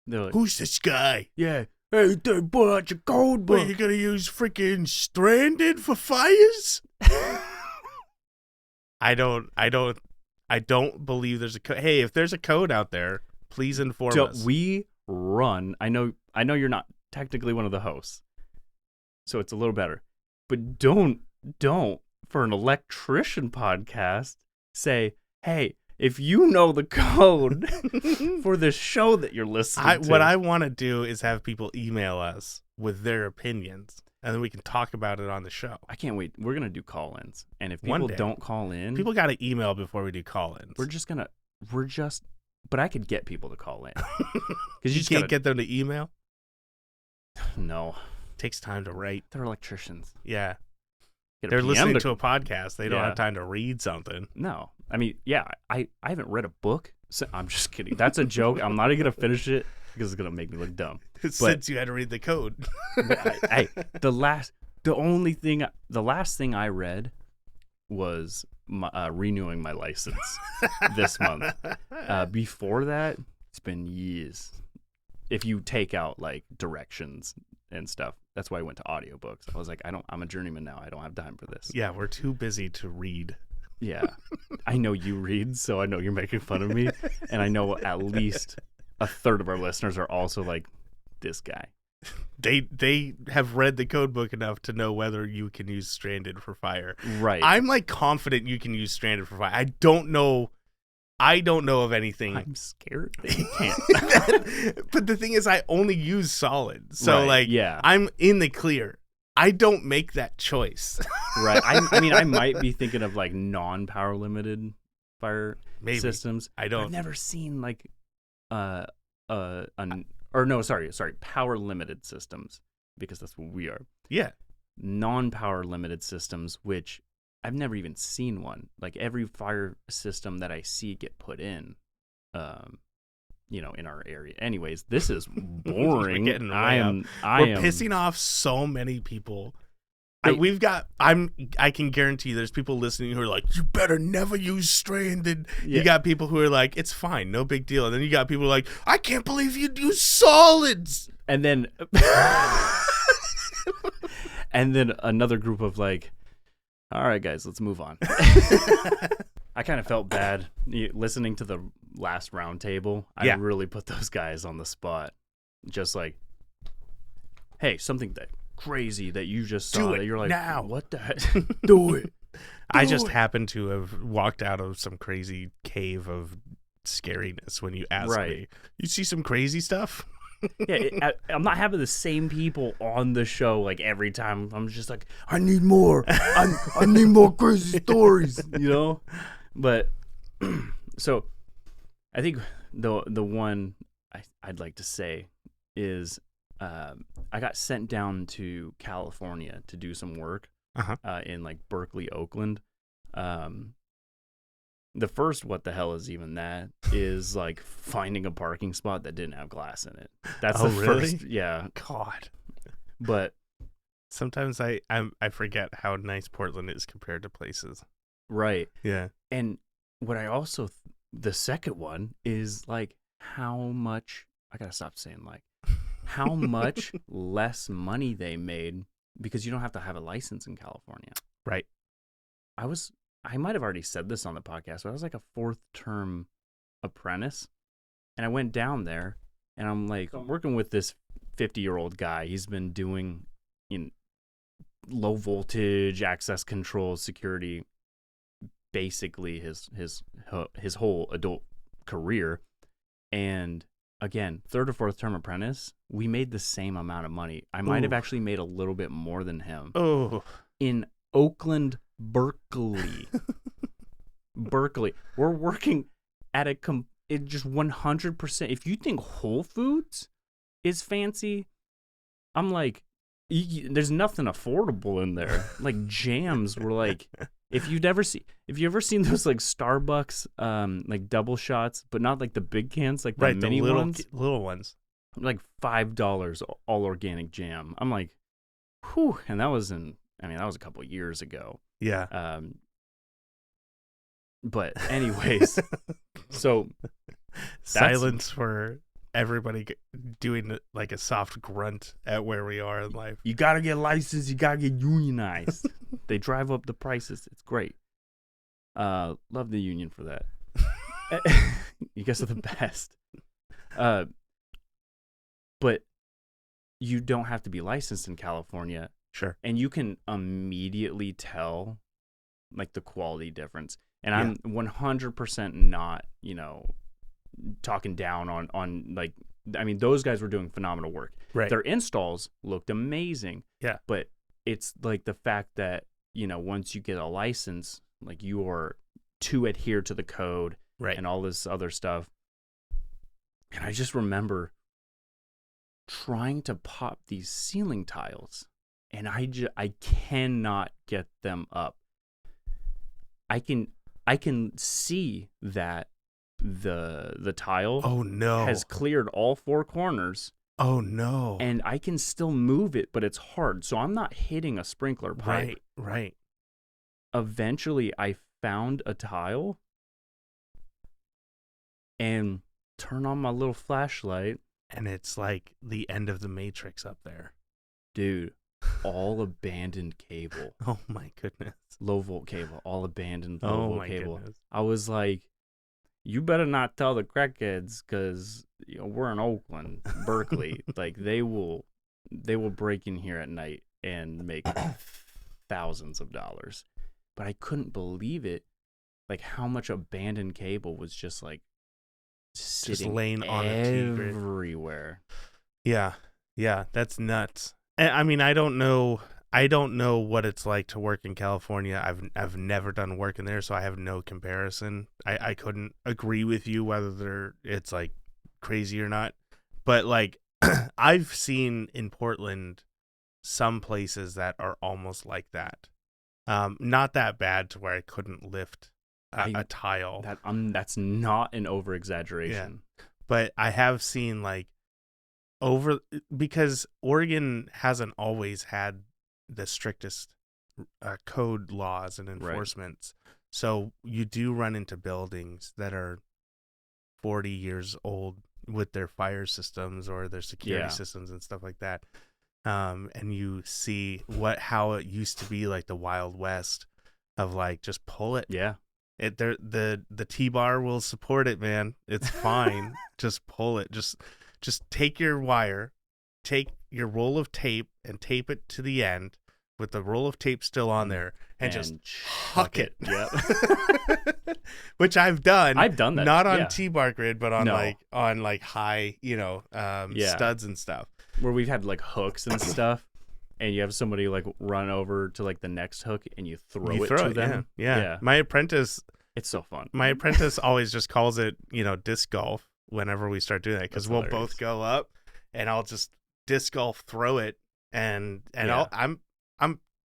They're like, who's this guy? yeah, hey, dude, pull out your code book. What, you gonna use freaking Stranded for fires? I don't believe there's a code. Hey, if there's a code out there, please inform us. We run. I know you're not technically one of the hosts, so it's a little better. But don't for an electrician podcast say, hey, if you know the code for the show that you're listening to. What I want to do is have people email us with their opinions, and then we can talk about it on the show. I can't wait. We're gonna do call-ins, and if One people day. don't call in, People got to email before we do call-ins. But I could get people to call in because you can't get them to email. No, Takes time to write. they're electricians. Yeah, Get a they're PM listening to a podcast. They don't Yeah. have time to read something. No, I mean, yeah, I haven't read a book. So, I'm just kidding. That's a joke. I'm not even gonna finish it because it's gonna make me look dumb. Since you had to read the code. The last thing I read was renewing my license this month. Before that, it's been years. If you take out like directions and stuff, that's why I went to audiobooks. I was like, I'm a journeyman now. I don't have time for this. Yeah, we're too busy to read. Yeah. I know you read, so I know you're making fun of me. And I know at least a third of our listeners are also like, this guy. They have read the code book enough to know whether you can use Stranded for fire. Right. I'm like confident you can use Stranded for fire. I don't know of anything. I'm scared that you can't. But the thing is, I only use solid. So Right, yeah. I'm in the clear. I don't make that choice. Right. I mean, I might be thinking of like non-power limited fire Maybe. systems. I don't. I've never seen like power limited systems, because that's what we are. Yeah. Non-power limited systems, which I've never even seen one. Like every fire system that I see get put in, in our area. Anyways, this is boring. We're getting We're pissing off so many people. I can guarantee there's people listening who are like, you better never use Stranded. Yeah. You got people who are like, it's fine, no big deal. And then you got people who are like, I can't believe you'd use solids. And then another group of like, all right, guys, let's move on. I kind of felt bad listening to the last round table. I really put those guys on the spot. Just like, hey, something that crazy that you just saw that you're like, now. What the heck? Do it. I just happened to have walked out of some crazy cave of scariness when you asked me. You see some crazy stuff? Yeah, I'm not having the same people on the show like every time. I'm just like, I need more. I need more crazy stories, But so I think the one I'd like to say is I got sent down to California to do some work in like Berkeley, Oakland. The first what the hell is even that is like finding a parking spot that didn't have glass in it. That's the first. Yeah. God. But sometimes I forget how nice Portland is compared to places. Right. Yeah. And what I also the second one is like how much I gotta stop saying like how much less money they made because you don't have to have a license in California. Right. I might have already said this on the podcast, but I was like a 4th term apprentice, and I went down there, and I'm like working with this 50-year-old guy. He's been doing low voltage access control security, basically his whole adult career. And again, 3rd or 4th term apprentice, we made the same amount of money. I might have actually made a little bit more than him. Oh, in Oakland, Berkeley. We're working at it just 100%. If you think Whole Foods is fancy, I'm like, there's nothing affordable in there. Like jams were like, if you ever seen those like Starbucks like double shots, but not like the big cans, like the mini little ones, like $5 all organic jam. I'm like, whew, and that was that was a couple years ago. Yeah. But anyways, so silence for everybody doing like a soft grunt at where we are in life. You gotta get licensed. You gotta get unionized. They drive up the prices. It's great. Love the union for that. You guys are the best. But you don't have to be licensed in California. Sure. And you can immediately tell like the quality difference. And I'm 100% not, talking down on like, I mean, those guys were doing phenomenal work. Right. Their installs looked amazing. Yeah. But it's like the fact that, once you get a license, like you are to adhere to the code and all this other stuff. And I just remember trying to pop these ceiling tiles, and I cannot get them up. I can see that the tile has cleared all four corners. Oh no. And I can still move it, but it's hard. So I'm not hitting a sprinkler pipe. Right. Eventually I found a tile and turn on my little flashlight. And it's like the end of the Matrix up there. Dude, all abandoned cable. Oh my goodness. Low volt cable, all abandoned low volt cable. Goodness. I was like, you better not tell the crackheads, because we're in Oakland, Berkeley. Like they will break in here at night and make thousands of dollars. But I couldn't believe it, like how much abandoned cable was just like sitting just laying on everywhere. Yeah, that's nuts. And, I mean, I don't know what it's like to work in California. I've never done work in there, so I have no comparison. I couldn't agree with you whether it's like crazy or not. But like I've seen in Portland some places that are almost like that. Not that bad to where I couldn't lift a tile. That's not an over exaggeration. Yeah. But I have seen like because Oregon hasn't always had the strictest code laws and enforcements. Right. So you do run into buildings that are 40 years old with their fire systems or their security systems and stuff like that. And you see how it used to be like the Wild West of like, just pull it. Yeah. The T-bar will support it, man. It's fine. Just pull it. Just take your wire, take your roll of tape and tape it to the end with the roll of tape still on there and just huck it. Yep. Which I've done. I've done that. Not on T-bar grid, but on high, Yeah. studs and stuff. Where we've had like hooks and stuff, and you have somebody like run over to like the next hook and you throw it to them. Yeah. My apprentice. It's so fun. My apprentice always just calls it, disc golf whenever we start doing that, because we'll both go up and I'll just disc golf throw it and I'm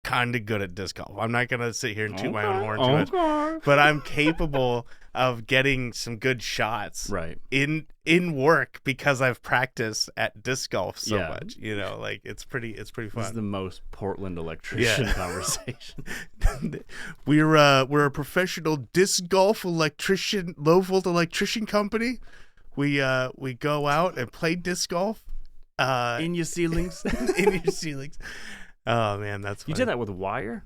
kind of good at disc golf. I'm not gonna sit here and toot my own horn too much, but I'm capable of getting some good shots in work because I've practiced at disc golf so much. Like it's pretty fun. This is the most Portland electrician conversation. We're a professional disc golf electrician, low volt electrician company. We go out and play disc golf in your ceilings. In your ceilings. Oh man, that's funny. You did that with wire?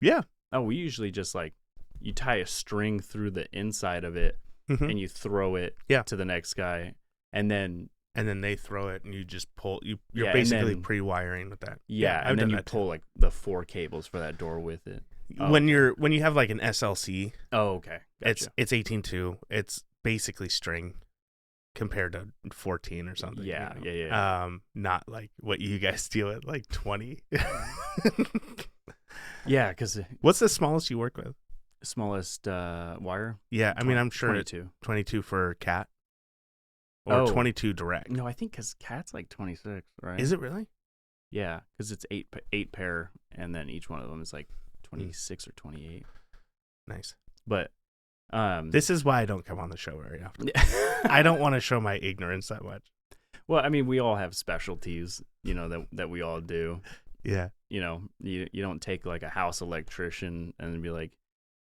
Yeah. Oh, we usually just like you tie a string through the inside of it and you throw it to the next guy, and then they throw it and you just pull. You're basically pre-wiring with that. Yeah, and then you pull like the 4 cables for that door with it. When you have like an SLC. Oh, okay. Gotcha. It's 18.2. It's basically string compared to 14 or something. Yeah. Not like what you guys deal with, like 20. Yeah, because what's the smallest you work with? Smallest wire? Yeah, I mean, I'm sure 22 for cat or 22 direct. No, I think because cat's like 26, right? Is it really? Yeah, because it's eight pair, and then each one of them is like 26 or 28. Nice. But this is why I don't come on the show very often. I don't want to show my ignorance that much. Well, I mean, we all have specialties, that we all do. Yeah. You don't take like a house electrician and be like,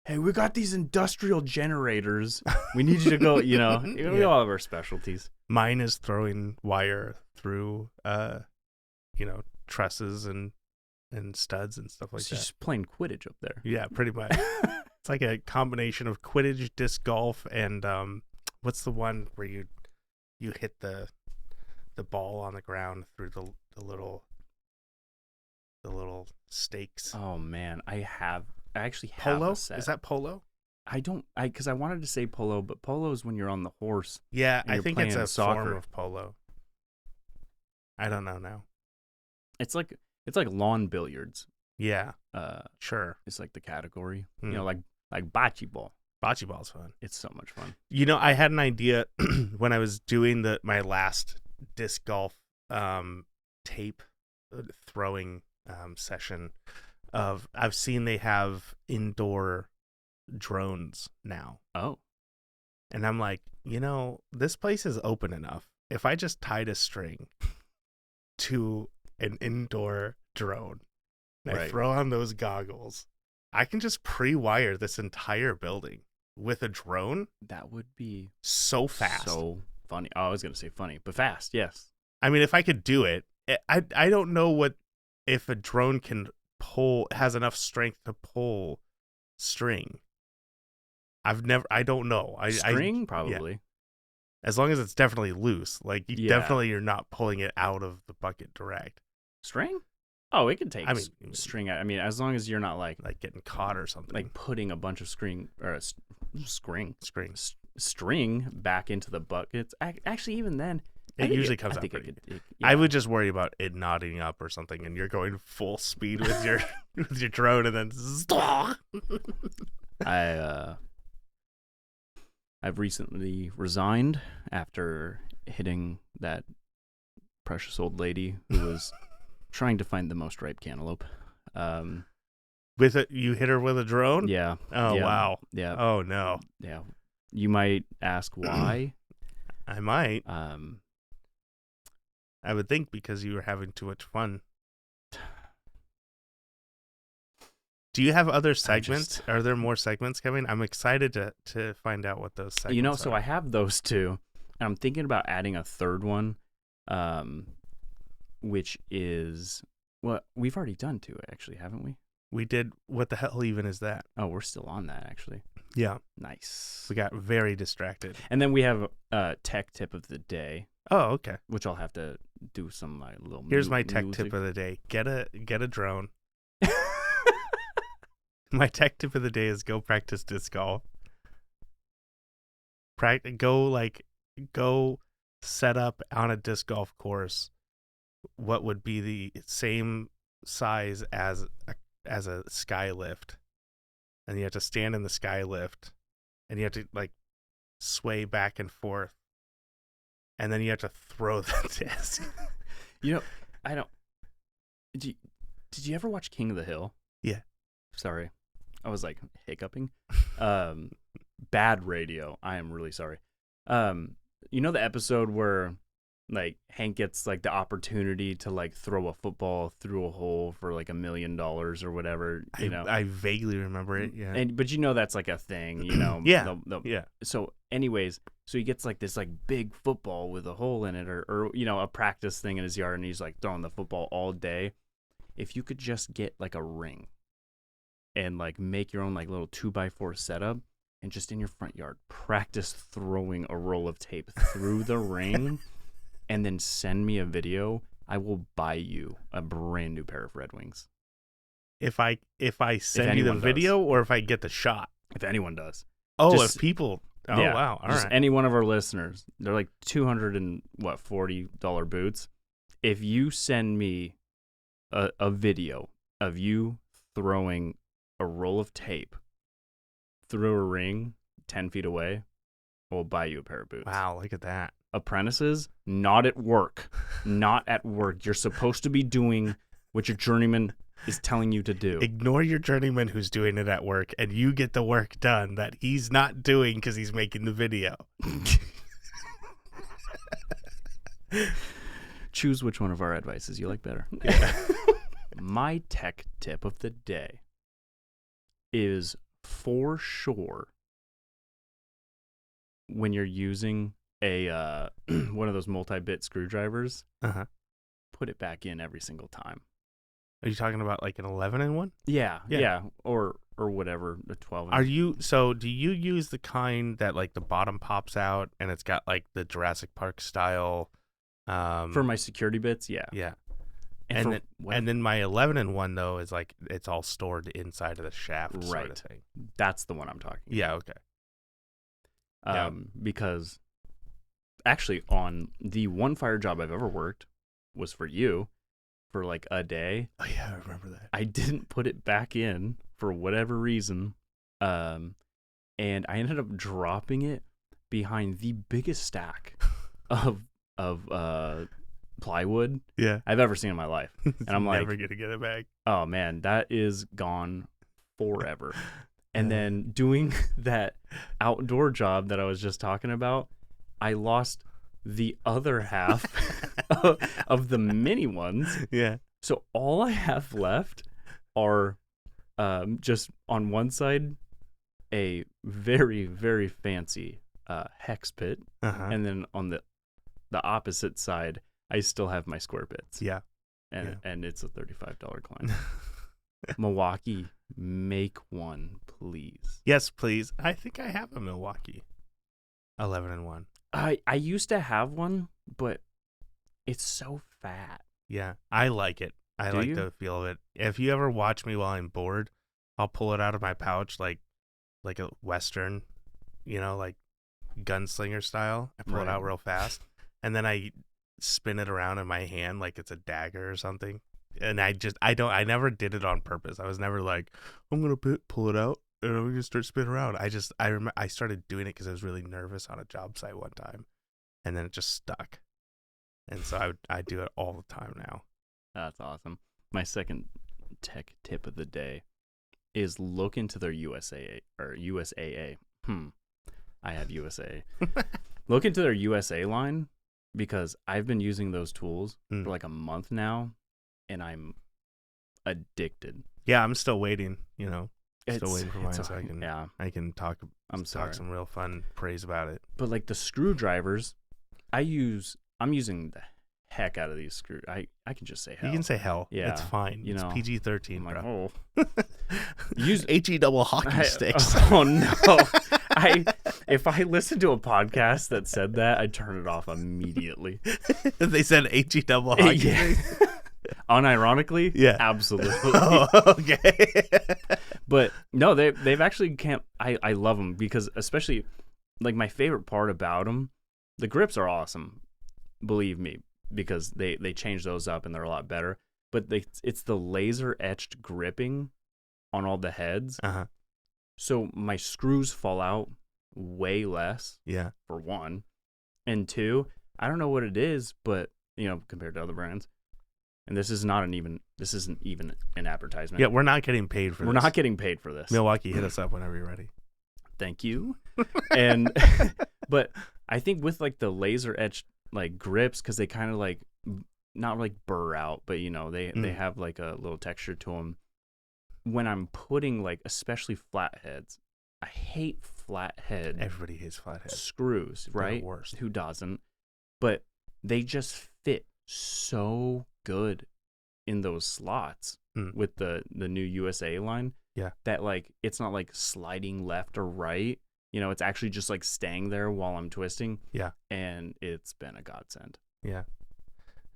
hey, we got these industrial generators. We need you to go, we all have our specialties. Mine is throwing wire through, trusses and studs and stuff like that. Just playing Quidditch up there. Yeah, pretty much. It's like a combination of Quidditch, disc golf, and what's the one where you hit the ball on the ground through the little stakes. Oh man, I actually have polo. A set. Is that polo? Because I wanted to say polo, but polo is when you're on the horse. Yeah, I think it's a soccer. form of polo. I don't know now. It's like lawn billiards. Yeah. Sure. It's like the category. Like bocce ball. Bocce ball's fun. It's so much fun. I had an idea when I was doing my last disc golf tape throwing session I've seen they have indoor drones now. Oh. And I'm like, this place is open enough. If I just tied a string to an indoor drone and I throw on those goggles, I can just pre-wire this entire building with a drone. That would be so fast. So funny. Oh, I was going to say funny, but fast, yes. I mean, if I could do it, I don't know if a drone has enough strength to pull string. I don't know. String, probably. Yeah. As long as it's definitely loose. Like, you're not pulling it out of the bucket direct. String? Oh, it can take string. I mean, as long as you're not like getting caught or something. Like putting a bunch of string back into the buckets. Actually, even then, it usually comes out pretty good. I would just worry about it knotting up or something, and you're going full speed with your with your drone, and then I've recently resigned after hitting that precious old lady who was trying to find the most ripe cantaloupe. You hit her with a drone? Yeah. Oh, yeah. wow. Yeah. Oh, no. Yeah. You might ask why. I might. I would think because you were having too much fun. Do you have other segments? Are there more segments coming? I'm excited to find out what those segments are. So I have those two, and I'm thinking about adding a third one, which is we've already done two, actually, haven't we? We did. What the hell even is that? Oh, we're still on that, actually. Yeah. Nice. We got very distracted. And then we have a tech tip of the day. Oh, okay. Which I'll have to do some little. Here's my tech tip of the day: get a drone. My tech tip of the day is go practice disc golf. Go set up on a disc golf course what would be the same size as a sky lift, and you have to stand in the sky lift, and you have to sway back and forth, and then you have to throw the disc. I don't. Did you ever watch King of the Hill? Yeah. Sorry, I was hiccuping. Bad radio. I am really sorry. The episode where Hank gets the opportunity to throw a football through a hole for $1 million or whatever. I vaguely remember it. Yeah. But that's a thing. Yeah. Yeah. So, anyways, he gets this big football with a hole in it, or a practice thing in his yard, and he's throwing the football all day. If you could just get a ring and make your own little 2x4 setup, and just in your front yard practice throwing a roll of tape through the ring, and then send me a video, I will buy you a brand new pair of Red Wings. If I send you the video, or if I get the shot? If anyone does. Oh, if people. Oh, yeah, wow. All right. Any one of our listeners. They're $240 boots. If you send me a video of you throwing a roll of tape through a ring 10 feet away, we'll buy you a pair of boots. Wow, look at that. Apprentices, not at work. Not at work. You're supposed to be doing what your journeyman is telling you to do. Ignore your journeyman who's doing it at work, and you get the work done that he's not doing because he's making the video. Choose which one of our advices you like better. Yeah. My tech tip of the day is, for sure, when you're using a one of those multi-bit screwdrivers, put it back in every single time. Are you talking about like an 11-in-1? Yeah, or whatever, the 12. Do you use the kind that like the bottom pops out and it's got like the Jurassic Park style? For my security bits, yeah. Yeah. And then my 11-in-1 though is like it's all stored inside of the shaft, sort of thing. That's the one I'm talking about. Yeah, okay. Because actually on the one fire job I've ever worked was for you for like a day. Oh yeah, I remember that. I didn't put it back in for whatever reason. And I ended up dropping it behind the biggest stack of plywood I've ever seen in my life. And I'm like, never gonna get it back. Oh man, that is gone forever. And then doing that outdoor job that I was just talking about, I lost the other half of the mini ones. Yeah. So all I have left are just on one side a very, very fancy hex pit, and then on the opposite side I still have my square bits. Yeah. And it's a $35 client. Milwaukee, make one, please. Yes, please. I think I have a Milwaukee 11-in-1. I used to have one, but it's so fat. Yeah, I like it. I like the feel of it. If you ever watch me while I'm bored, I'll pull it out of my pouch like a Western, like gunslinger style. I pull it out real fast, and then I spin it around in my hand like it's a dagger or something. And I never did it on purpose. I was never like, I'm going to pull it out and I'm going to start spinning around. I remember I started doing it because I was really nervous on a job site one time, and then it just stuck. And so I do it all the time now. That's awesome. My second tech tip of the day is look into their USAA. I have USA. Look into their USA line, because I've been using those tools for like a month now, and I'm addicted. Yeah, I'm still waiting, Still waiting for mine so I can talk some real fun praise about it. But like the screwdrivers, I'm using the heck out of these screws. I can just say hell. You can say hell. Yeah. It's fine. It's PG-13, like, bro. Oh. Use HE double hockey sticks. Oh no. If I listened to a podcast that said that, I'd turn it off immediately. If they said HE double hockey sticks. Unironically, yeah, absolutely. Oh, okay. But no, they've actually can't. I love them because, especially, like, my favorite part about them, the grips are awesome. Believe me, because they change those up and they're a lot better. But it's the laser etched gripping on all the heads. So my screws fall out way less. Yeah. For one, and two, I don't know what it is, but compared to other brands. And this isn't even an advertisement. Yeah, we're not getting paid for this. We're not getting paid for this. Milwaukee, hit us up whenever you're ready. Thank you. And but I think with like the laser etched like grips, because they kind of like not like burr out, but they have like a little texture to them. When I'm putting like especially flatheads, I hate flathead. Everybody hates flathead screws, right? They're the worst. Who doesn't? But they just fit so good in those slots with the new USA line. Yeah. That like it's not like sliding left or right. It's actually just like staying there while I'm twisting. Yeah. And it's been a godsend. Yeah.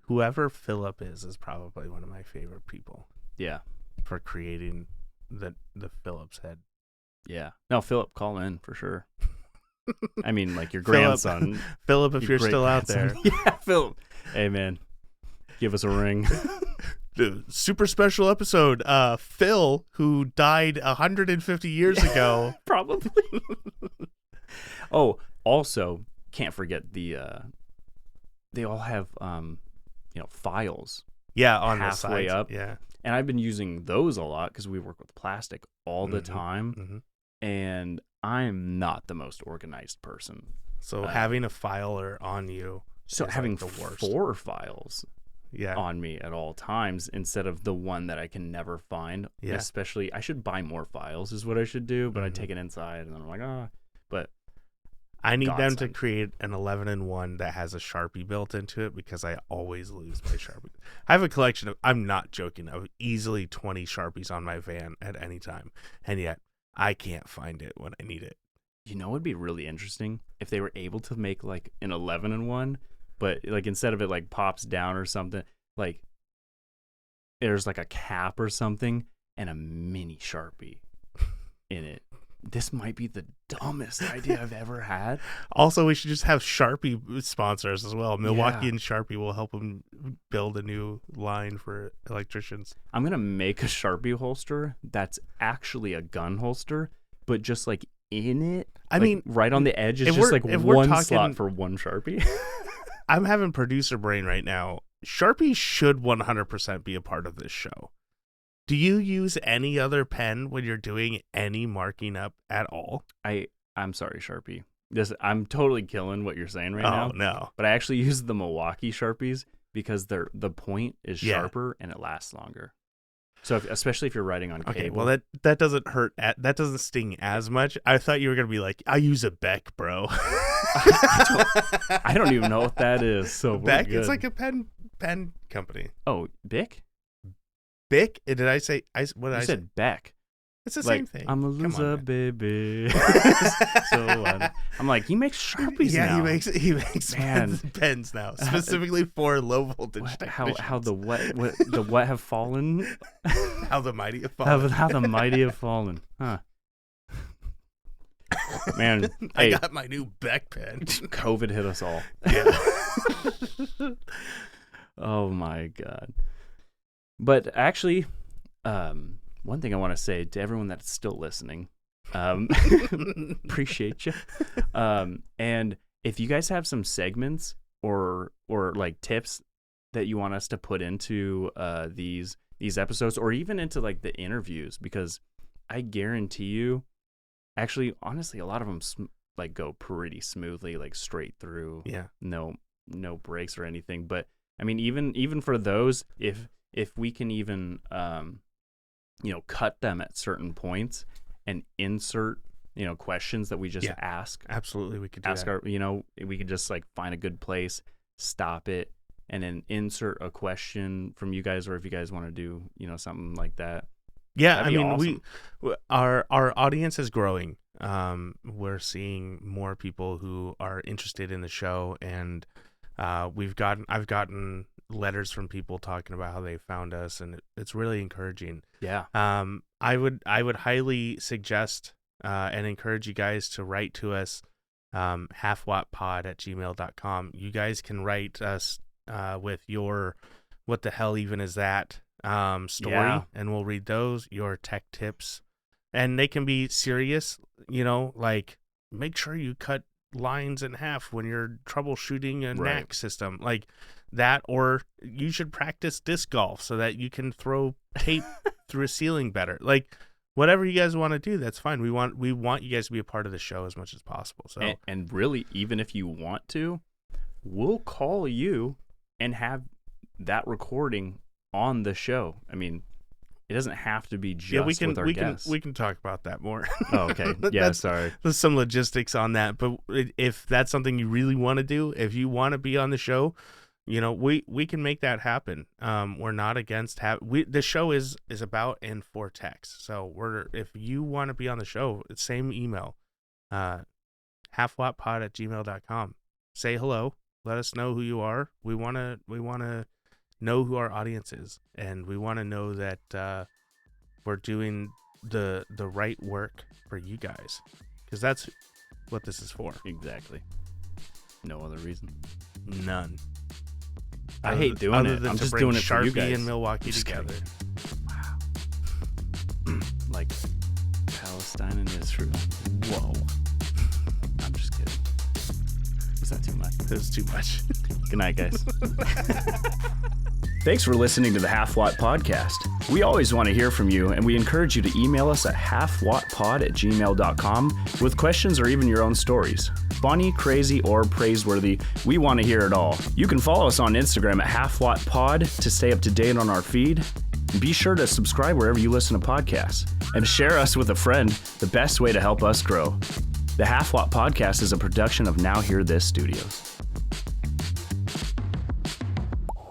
Whoever Philip is probably one of my favorite people. Yeah. For creating the Phillips head. Yeah. No, Philip, call in for sure. I mean, like your grandson. Philip, if you're still out there. Yeah, Philip. Hey, man. Give us a ring. Super special episode. Phil, who died 150 years ago. Probably. Oh, Also, can't forget the they all have files. Yeah, on halfway the sides. up. Yeah. And I've been using those a lot because we work with plastic all the time. Mm-hmm. And I'm not the most organized person. So having a filer on you. So having the worst. 4 files yeah. on me at all times instead of the one that I can never find. Yeah. Especially, I should buy more files is what I should do, but I take it inside and then I'm like, but I need them to create an 11-in-1 that has a Sharpie built into it because I always lose my Sharpie. I have a collection of, I'm not joking, of easily 20 Sharpies on my van at any time. And yet I can't find it when I need it. You know, it would be really interesting if they were able to make like an 11-in-1, but like instead of it like pops down or something, like there's like a cap or something and a mini Sharpie in it. This might be the dumbest idea I've ever had. Also, we should just have Sharpie sponsors as well. Milwaukee and Sharpie will help them build a new line for electricians. I'm going to make a Sharpie holster that's actually a gun holster, but just like in it, I mean, right on the edge is just like one slot for one Sharpie. I'm having producer brain right now. Sharpie should 100% be a part of this show. Do you use any other pen when you're doing any marking up at all? I'm sorry, Sharpie. I'm totally killing what you're saying right now. Oh, no. But I actually use the Milwaukee Sharpies because the point is sharper and it lasts longer. So especially if you're writing on cable. Okay, well, that doesn't hurt. That doesn't sting as much. I thought you were going to be like, I use a Beck, bro. I don't even know what that is. So Beck, it's like a pen company. Oh, Bic? Bic? Did I say? What did I say? You said Beck. It's the same thing. I'm a loser, baby. So I'm like, he makes Sharpies now. Yeah, he makes pens now, specifically for low voltage technicians. How the what have fallen? How the mighty have fallen. How the mighty have fallen. Huh. Man, I got my new Beck pen. COVID hit us all. Yeah. Oh my God. But actually, one thing I want to say to everyone that's still listening, appreciate you. And if you guys have some segments or like tips that you want us to put into these episodes or even into like the interviews, because I guarantee you, actually, honestly, a lot of them like go pretty smoothly, like straight through. Yeah. No breaks or anything. But I mean, even for those, if we can even cut them at certain points and insert questions that we just ask. Absolutely, we could do ask that. We could just like find a good place, stop it, and then insert a question from you guys, or if you guys want to do something like that. Yeah, I mean, awesome. our audience is growing. We're seeing more people who are interested in the show, and I've gotten letters from people talking about how they found us, and it's really encouraging. Yeah. I would highly suggest and encourage you guys to write to us, halfwattpod@gmail.com. You guys can write us with your what the hell even is that story, and we'll read those, your tech tips, and they can be serious, like make sure you cut lines in half when you're troubleshooting a NAC system like that, or you should practice disc golf so that you can throw tape through a ceiling better. Like whatever you guys want to do, that's fine. We want you guys to be a part of the show as much as possible. So and really, even if you want to, we'll call you and have that recording on the show. I mean, it doesn't have to be just with our guests. We can talk about that more. Oh, okay. Yeah, sorry. There's some logistics on that, but if that's something you really want to do, if you want to be on the show, we can make that happen. We're not against the show is about and for text. So if you want to be on the show, it's same email, halfwattpod@gmail.com. Say hello. Let us know who you are. We want to know who our audience is, and we want to know that we're doing the right work for you guys, because that's what this is for. Exactly. No other reason. None. I hate doing it. I'm just doing it for you guys. Sharpie and Milwaukee together. Wow. Like Palestine and Israel. Whoa. I'm just kidding. too much. It was too much. Good night, guys. Thanks for listening to the Half-Watt Podcast. We always want to hear from you, and we encourage you to email us at halfwattpod@gmail.com with questions or even your own stories. Funny, crazy, or praiseworthy, we want to hear it all. You can follow us on Instagram at halfwattpod to stay up to date on our feed. And be sure to subscribe wherever you listen to podcasts. And share us with a friend, the best way to help us grow. The Half-Watt Podcast is a production of Now Hear This Studios.